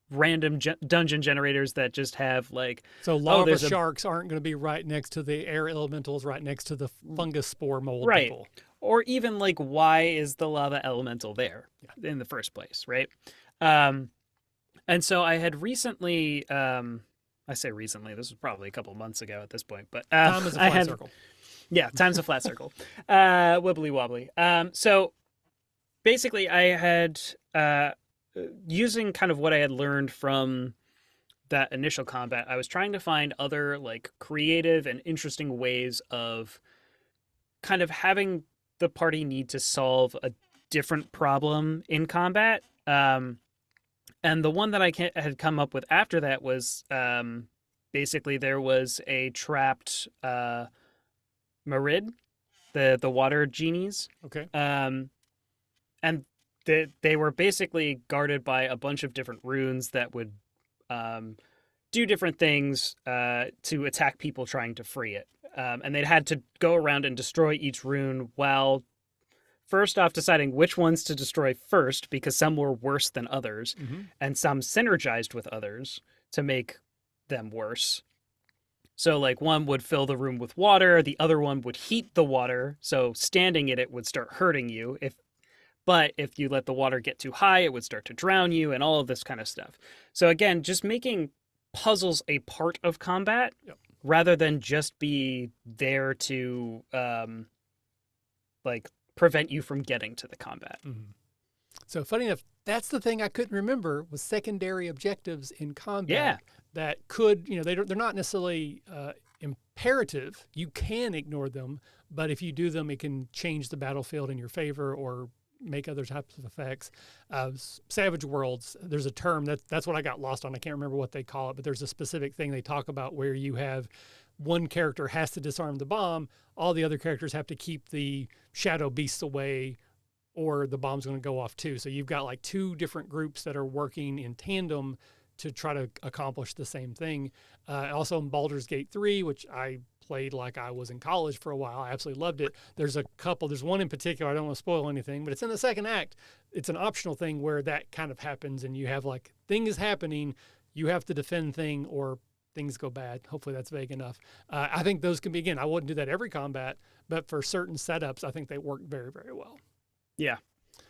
random dungeon generators that just have, like... So lava sharks aren't going to be right next to the air elementals, right next to the fungus spore mold people. Or even, like, why is the lava elemental there in the first place, right? And so I had recently... I say recently, this was probably a couple of months ago at this point, but time is a flat circle. Yeah, time's a flat circle. Wibbly wobbly. So basically I had, using kind of what I had learned from that initial combat, I was trying to find other, like, creative and interesting ways of kind of having the party need to solve a different problem in combat. And the one that I had come up with after that was basically there was a trapped Marid, the water genies. Okay. And they were basically guarded by a bunch of different runes that would do different things to attack people trying to free it. And they'd had to go around and destroy each rune while... first off, deciding which ones to destroy first, because some were worse than others, and some synergized with others to make them worse. So, like, one would fill the room with water, the other one would heat the water, so standing in it would start hurting you. But if you let the water get too high, it would start to drown you, and all of this kind of stuff. So again, just making puzzles a part of combat, rather than just be there to, like, prevent you from getting to the combat. So funny enough, that's the thing I couldn't remember was secondary objectives in combat that could, they're not necessarily imperative. You can ignore them, but if you do them, it can change the battlefield in your favor or make other types of effects. Savage Worlds, there's a term that's what I got lost on. I can't remember what they call it, but there's a specific thing they talk about where you have one character has to disarm the bomb, all the other characters have to keep the shadow beasts away, or the bomb's going to go off too. So you've got like 2 different groups that are working in tandem to try to accomplish the same thing. Also in Baldur's Gate 3, which I played like I was in college for a while. I absolutely loved it. There's one in particular, I don't want to spoil anything, but it's in the second act. It's an optional thing where that kind of happens, and you have, like, thing is happening, you have to defend thing, or things go bad. Hopefully that's vague enough. I think those can be, again, I wouldn't do that every combat, but for certain setups, I think they work very, very well. Yeah.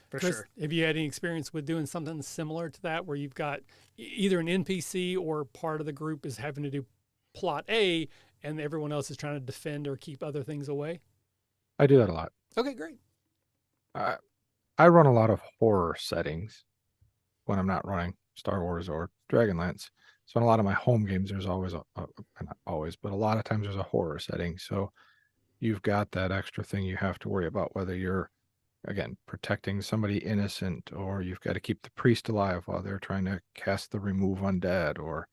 for Chris, sure. have you had any experience with doing something similar to that where you've got either an NPC or part of the group is having to do plot A and everyone else is trying to defend or keep other things away? I do that a lot. Okay, great. I run a lot of horror settings when I'm not running Star Wars or Dragonlance. So in a lot of my home games, there's always not always, but a lot of times there's a horror setting. So you've got that extra thing you have to worry about, whether you're, again, protecting somebody innocent, or you've got to keep the priest alive while they're trying to cast the remove undead, or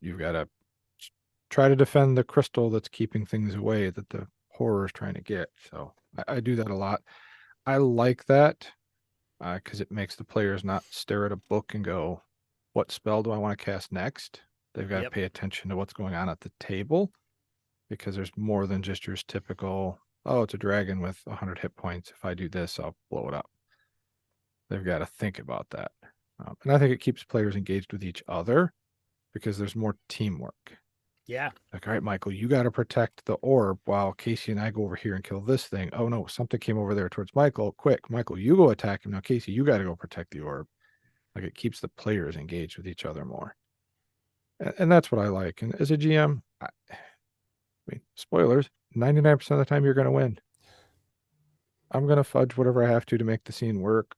you've got to try to defend the crystal that's keeping things away that the horror is trying to get. So I do that a lot. I like that because it makes the players not stare at a book and go, what spell do I want to cast next? They've got to pay attention to what's going on at the table, because there's more than just your typical, oh, it's a dragon with 100 hit points. If I do this, I'll blow it up. They've got to think about that. And I think it keeps players engaged with each other because there's more teamwork. Yeah. Like, all right, Michael, you got to protect the orb while Casey and I go over here and kill this thing. Oh, no, something came over there towards Michael. Quick, Michael, you go attack him. Now, Casey, you got to go protect the orb. Like, it keeps the players engaged with each other more. And that's what I like. And as a GM, I mean, spoilers, 99% of the time you're going to win. I'm going to fudge whatever I have to make the scene work,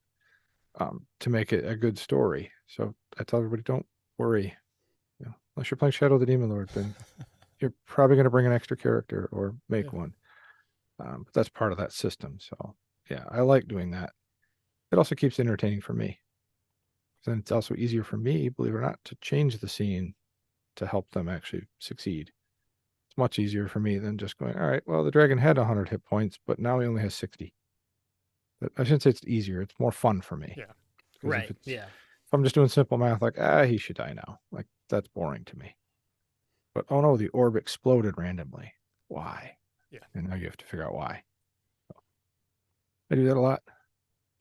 to make it a good story. So I tell everybody, don't worry. You know, unless you're playing Shadow of the Demon Lord, then you're probably going to bring an extra character or make one. But that's part of that system. So yeah, I like doing that. It also keeps it entertaining for me. Then it's also easier for me, believe it or not, to change the scene to help them actually succeed. It's much easier for me than just going, all right, well, the dragon had 100 hit points, but now he only has 60. But I shouldn't say it's easier. It's more fun for me. Yeah. Right. If I'm just doing simple math, like, he should die now. Like, that's boring to me. But, oh no, the orb exploded randomly. Why? Yeah. And now you have to figure out why. So, I do that a lot.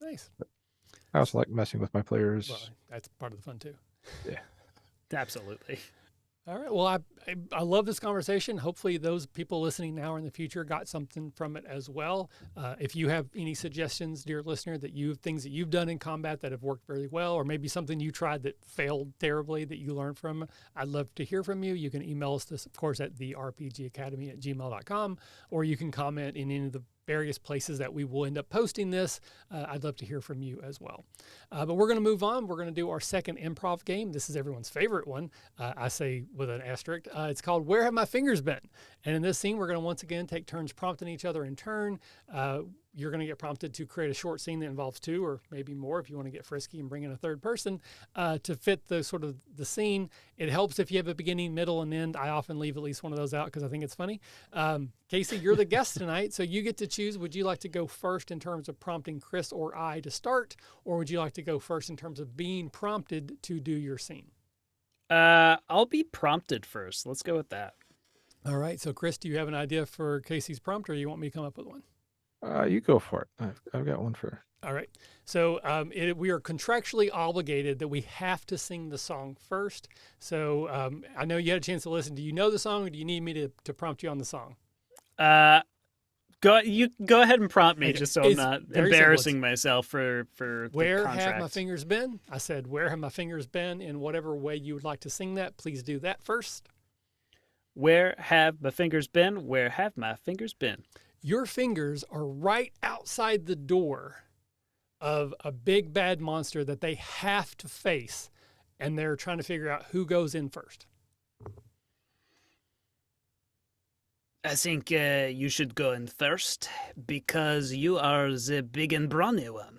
Nice. But I also like messing with my players. Well, that's part of the fun too. Yeah. Absolutely. All right. Well, I love this conversation. Hopefully those people listening now or in the future got something from it as well. If you have any suggestions, dear listener, things that you've done in combat that have worked very well, or maybe something you tried that failed terribly that you learned from, I'd love to hear from you. You can email us this, of course, at therpgacademy@gmail.com, or you can comment in any of the various places that we will end up posting this. I'd love to hear from you as well. But we're going to move on. We're going to do our second improv game. This is everyone's favorite one. I say with an asterisk. It's called Where Have My Fingers Been? And in this scene, we're going to once again take turns prompting each other in turn. You're going to get prompted to create a short scene that involves two or maybe more if you want to get frisky and bring in a third person to fit the sort of the scene. It helps if you have a beginning, middle, and end. I often leave at least one of those out because I think it's funny. Casey, you're the guest tonight, so you get to choose. Would you like to go first in terms of prompting Chris or I to start, or would you like to go first in terms of being prompted to do your scene? I'll be prompted first. Let's go with that. All right. So, Chris, do you have an idea for Casey's prompt, or you want me to come up with one? You go for it. I've got one for. All right. So we are contractually obligated that we have to sing the song first. So I know you had a chance to listen. Do you know the song, or do you need me to prompt you on the song? Go ahead and prompt me, just so I'm not embarrassing myself for the Where contract. have my fingers been? I said, where have my fingers been? In whatever way you would like to sing that, please do that first. Where have my fingers been? Where have my fingers been? Your fingers are right outside the door of a big bad monster that they have to face, and they're trying to figure out who goes in first. I think you should go in first, because you are the big and brawny one.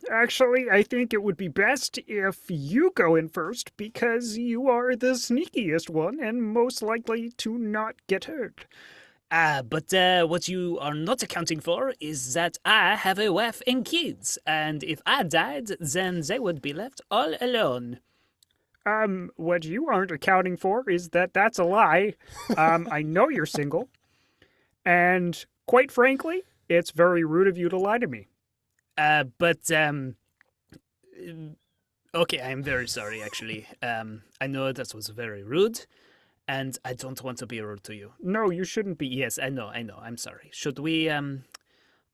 Actually, I think it would be best if you go in first, because you are the sneakiest one and most likely to not get hurt. But what you are not accounting for is that I have a wife and kids, and if I died, then they would be left all alone. What you aren't accounting for is that that's a lie. I know you're single, and quite frankly, it's very rude of you to lie to me. Okay, I'm very sorry, actually. I know that was very rude, and I don't want to be rude to you. No, you shouldn't be. Yes, I know, I'm sorry. Should we,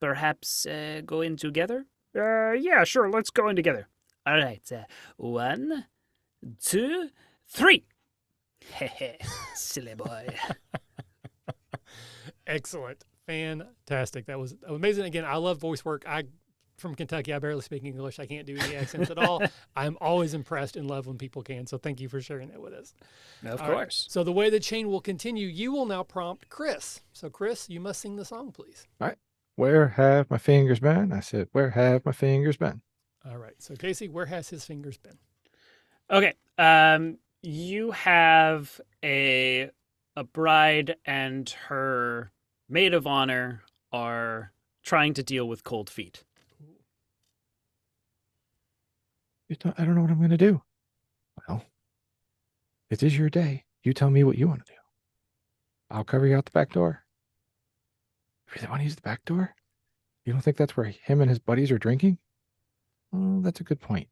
perhaps go in together? Yeah, sure. Let's go in together. All right. 1, 2, 3. Silly boy. Excellent. Fantastic. That was amazing. Again, I love voice work. From Kentucky, I barely speak English. I can't do any accents at all. I'm always impressed and love when people can. So thank you for sharing that with us. Of All course. right. So the way the chain will continue, you will now prompt Chris. So Chris, you must sing the song, please. All right. Where have my fingers been? I said, where have my fingers been? All right. So Casey, where has his fingers been? Okay. You have a bride and her maid of honor are trying to deal with cold feet. I don't know what I'm going to do. Well, it is your day. You tell me what you want to do. I'll cover you out the back door. You really want to use the back door? You don't think that's where him and his buddies are drinking? Oh, that's a good point.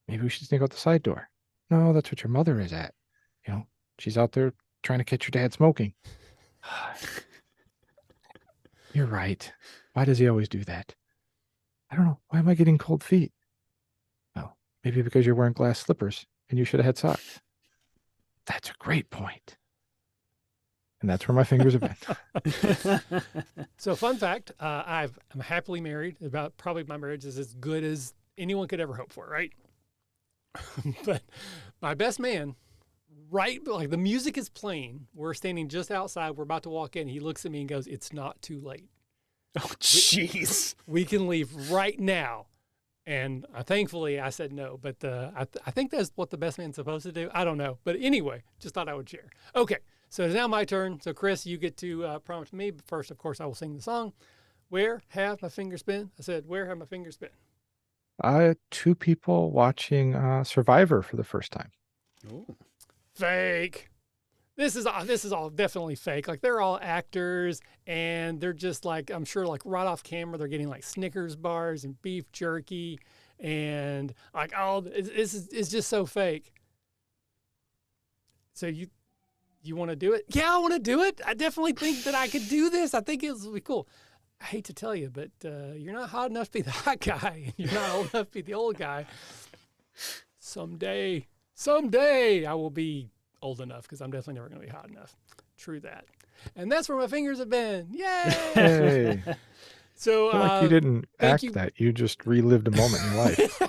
Maybe we should sneak out the side door. No, that's what your mother is at. You know, she's out there trying to catch your dad smoking. You're right. Why does he always do that? I don't know. Why am I getting cold feet? Well, maybe because you're wearing glass slippers and you should have had socks. That's a great point. And that's where my fingers have been. So fun fact, I'm happily married. Probably my marriage is as good as anyone could ever hope for, right? But my best man, right, like the music is playing. We're standing just outside. We're about to walk in. He looks at me and goes, "It's not too late. Oh, jeez. We can leave right now." And thankfully I said no, but I think that's what the best man's supposed to do. I don't know. But anyway, just thought I would share. Okay, so it's now my turn. So Chris, you get to prompt me. But first, of course, I will sing the song. Where have my fingers been? I said, where have my fingers been? Two people watching Survivor for the first time. Ooh. Fake. This is all definitely fake. Like they're all actors, and they're just like, I'm sure, like right off camera, they're getting like Snickers bars and beef jerky, and like it's just so fake. So you want to do it? Yeah, I want to do it. I definitely think that I could do this. I think it'll be cool. I hate to tell you, but you're not hot enough to be the hot guy. You're not old enough to be the old guy. Someday I will be old enough because I'm definitely never going to be hot enough. True that. And that's where my fingers have been. Yay! Hey. So Like you didn't act that. You just relived a moment in your life.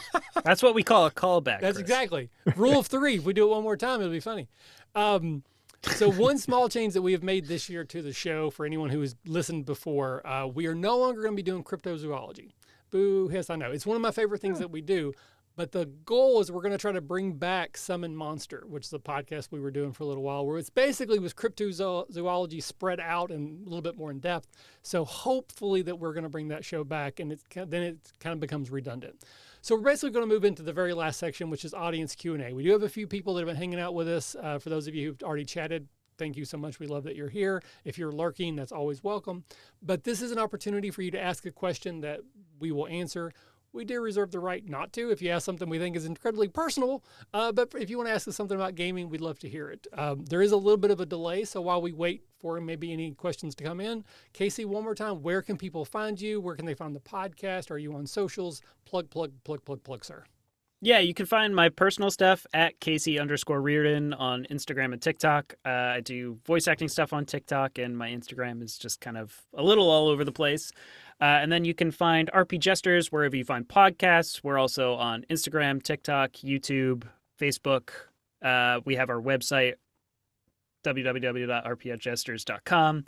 That's what we call a callback. That's Chris. exactly. Rule of 3. If we do it one more time, it'll be funny. So one small change that we have made this year to the show for anyone who has listened before, we are no longer going to be doing cryptozoology. Boo, yes, I know. It's one of my favorite things that we do. But the goal is we're going to try to bring back Summon Monster, which is a podcast we were doing for a little while, where it's basically was cryptozoology spread out and a little bit more in depth. So hopefully that we're going to bring that show back, and then it kind of becomes redundant. So we're basically going to move into the very last section, which is audience Q&A. We do have a few people that have been hanging out with us. For those of you who've already chatted, thank you so much. We love that you're here. If you're lurking, that's always welcome. But this is an opportunity for you to ask a question that we will answer. We do reserve the right not to if you ask something we think is incredibly personal. But if you want to ask us something about gaming, we'd love to hear it. There is a little bit of a delay, so while we wait for maybe any questions to come in, Casey, one more time, where can people find you? Where can they find the podcast? Are you on socials? Plug, sir. Yeah, you can find my personal stuff at Casey_Reardon on Instagram and TikTok. I do voice acting stuff on TikTok, and my Instagram is just kind of a little all over the place. And then you can find RP Jesters wherever you find podcasts. We're also on Instagram, TikTok, YouTube, Facebook. We have our website, www.rpjesters.com.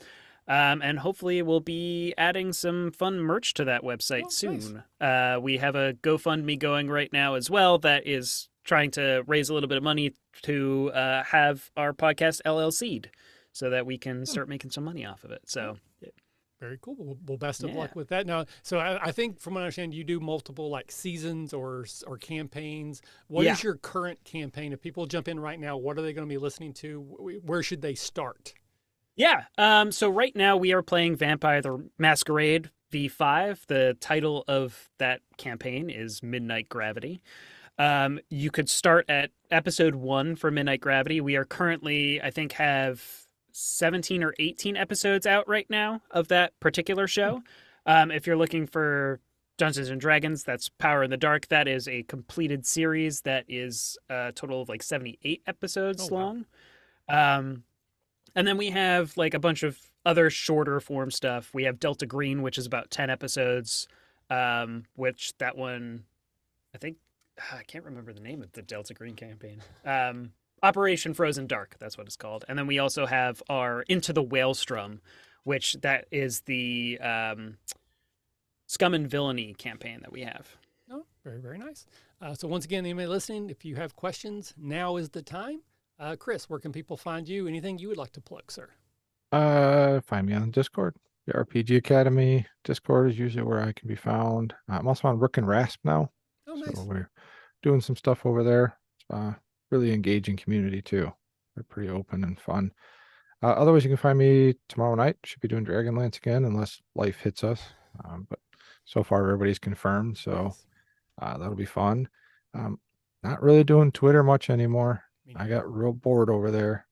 And hopefully we'll be adding some fun merch to that website soon. Nice. We have a GoFundMe going right now as well that is trying to raise a little bit of money to have our podcast LLC'd so that we can start making some money off of it. So very cool. Well, best of luck with that. Now, so I think from what I understand, you do multiple like seasons or campaigns. What is your current campaign? If people jump in right now, what are they going to be listening to? Where should they start? Yeah. So right now we are playing Vampire the Masquerade V5. The title of that campaign is Midnight Gravity. You could start at episode 1 for Midnight Gravity. We are currently, I think, have 17 or 18 episodes out right now of that particular show. If you're looking for Dungeons and Dragons, that's Power in the Dark. That is a completed series that is a total of like 78 episodes long. And then we have like a bunch of other shorter form stuff. We have Delta Green, which is about 10 episodes, which that one, I can't remember the name of the Delta Green campaign. Operation Frozen Dark, that's what it's called. And then we also have our Into the Whalestrom, which that is the Scum and Villainy campaign that we have. Oh, very, very nice. So once again, anybody listening, if you have questions, now is the time. Chris, where can people find you? Anything you would like to plug, sir? Find me on Discord. The RPG Academy Discord is usually where I can be found. I'm also on Rook and Rasp now. Oh, nice. So we're doing some stuff over there. It's really engaging community too. They're pretty open and fun. Otherwise, you can find me tomorrow night. Should be doing DragonLance again, unless life hits us. But so far, everybody's confirmed, so that'll be fun. Not really doing Twitter much anymore. I got real bored over there.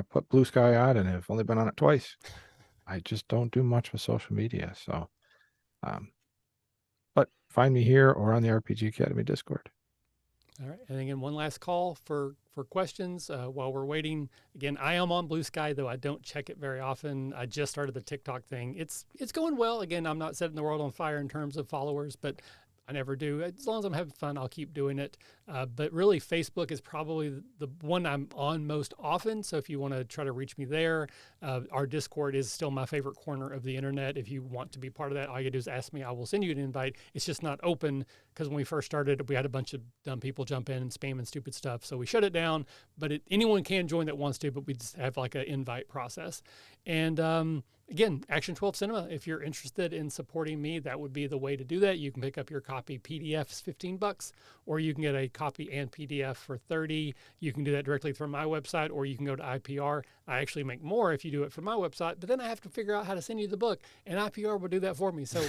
Put Blue Sky on, and I've only been on it twice. I just don't do much with social media, so. But find me here or on the RPG Academy Discord. All right. And again, one last call for questions while we're waiting. Again, I am on Blue Sky, though I don't check it very often. I just started the TikTok thing. It's going well. Again, I'm not setting the world on fire in terms of followers, but I never do. As long as I'm having fun, I'll keep doing it. But really, Facebook is probably the one I'm on most often. So if you want to try to reach me there, our Discord is still my favorite corner of the internet. If you want to be part of that, all you do is ask me. I will send you an invite. It's just not open because when we first started, we had a bunch of dumb people jump in and spam and stupid stuff. So we shut it down. But anyone can join that wants to, but we just have like an invite process. And again, Action 12 Cinema, if you're interested in supporting me, that would be the way to do that. You can pick up your copy PDFs, $15, or you can get a copy and PDF for $30. You can do that directly from my website, or you can go to IPR. I actually make more if you do it from my website, but then I have to figure out how to send you the book, and IPR will do that for me. So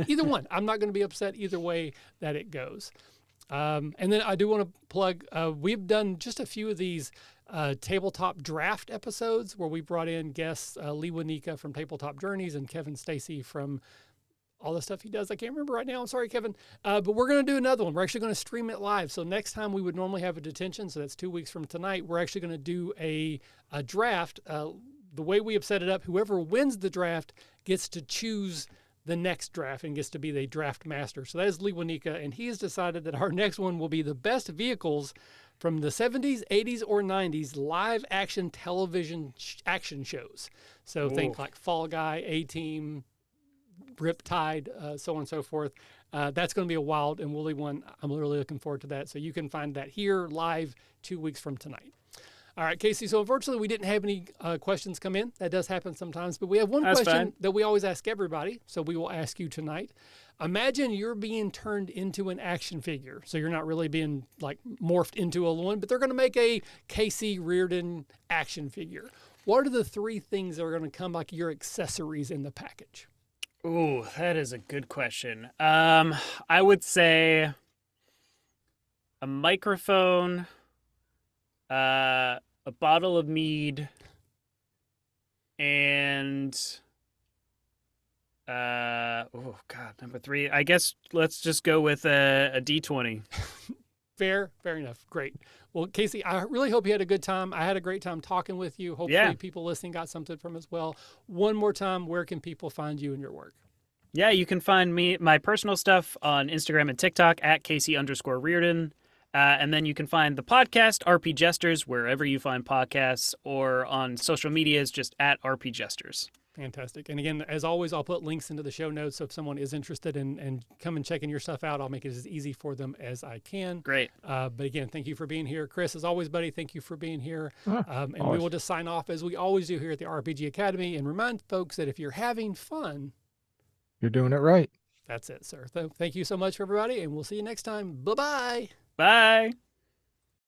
either one, I'm not going to be upset either way that it goes. And then I do want to plug, we've done just a few of these tabletop draft episodes where we brought in guests, Lee Wanika from Tabletop Journeys and Kevin Stacy from all the stuff he does. I can't remember right now. I'm sorry, Kevin. But we're going to do another one. We're actually going to stream it live. So next time we would normally have a detention. So that's 2 weeks from tonight. We're actually going to do a draft. The way we have set it up, whoever wins the draft gets to choose the next draft and gets to be the draft master. So that is Lee Wanika, and he has decided that our next one will be the best vehicles from the 70s, 80s, or 90s live action television action shows. So think like Fall Guy, A-Team, Riptide, so on and so forth. That's going to be a wild and woolly one. I'm really looking forward to that. So you can find that here live 2 weeks from tonight. All right, Casey. So unfortunately, we didn't have any questions come in. That does happen sometimes. But we have one question that we always ask everybody. So we will ask you tonight. Imagine you're being turned into an action figure. So you're not really being like morphed into a one, but they're going to make a Casey Reardon action figure. What are the 3 things that are going to come like your accessories in the package? Ooh, that is a good question. I would say a microphone, a bottle of mead, and number 3. I guess let's just go with a D20. Fair enough. Great. Well, Casey, I really hope you had a good time. I had a great time talking with you. Hopefully people listening got something from it as well. One more time, where can people find you and your work? Yeah, you can find my personal stuff on Instagram and TikTok at Casey_Reardon. And then you can find the podcast, RP Jesters, wherever you find podcasts, or on social medias, just at RP Jesters. Fantastic. And again, as always, I'll put links into the show notes. So if someone is interested in come and checking your stuff out, I'll make it as easy for them as I can. Great. But again, thank you for being here. Chris, as always, buddy, thank you for being here. And always. we will just sign off as we always do here at the RPG Academy and remind folks that if you're having fun, you're doing it right. That's it, sir. Thank you so much for everybody, and we'll see you next time. Bye-bye. Bye.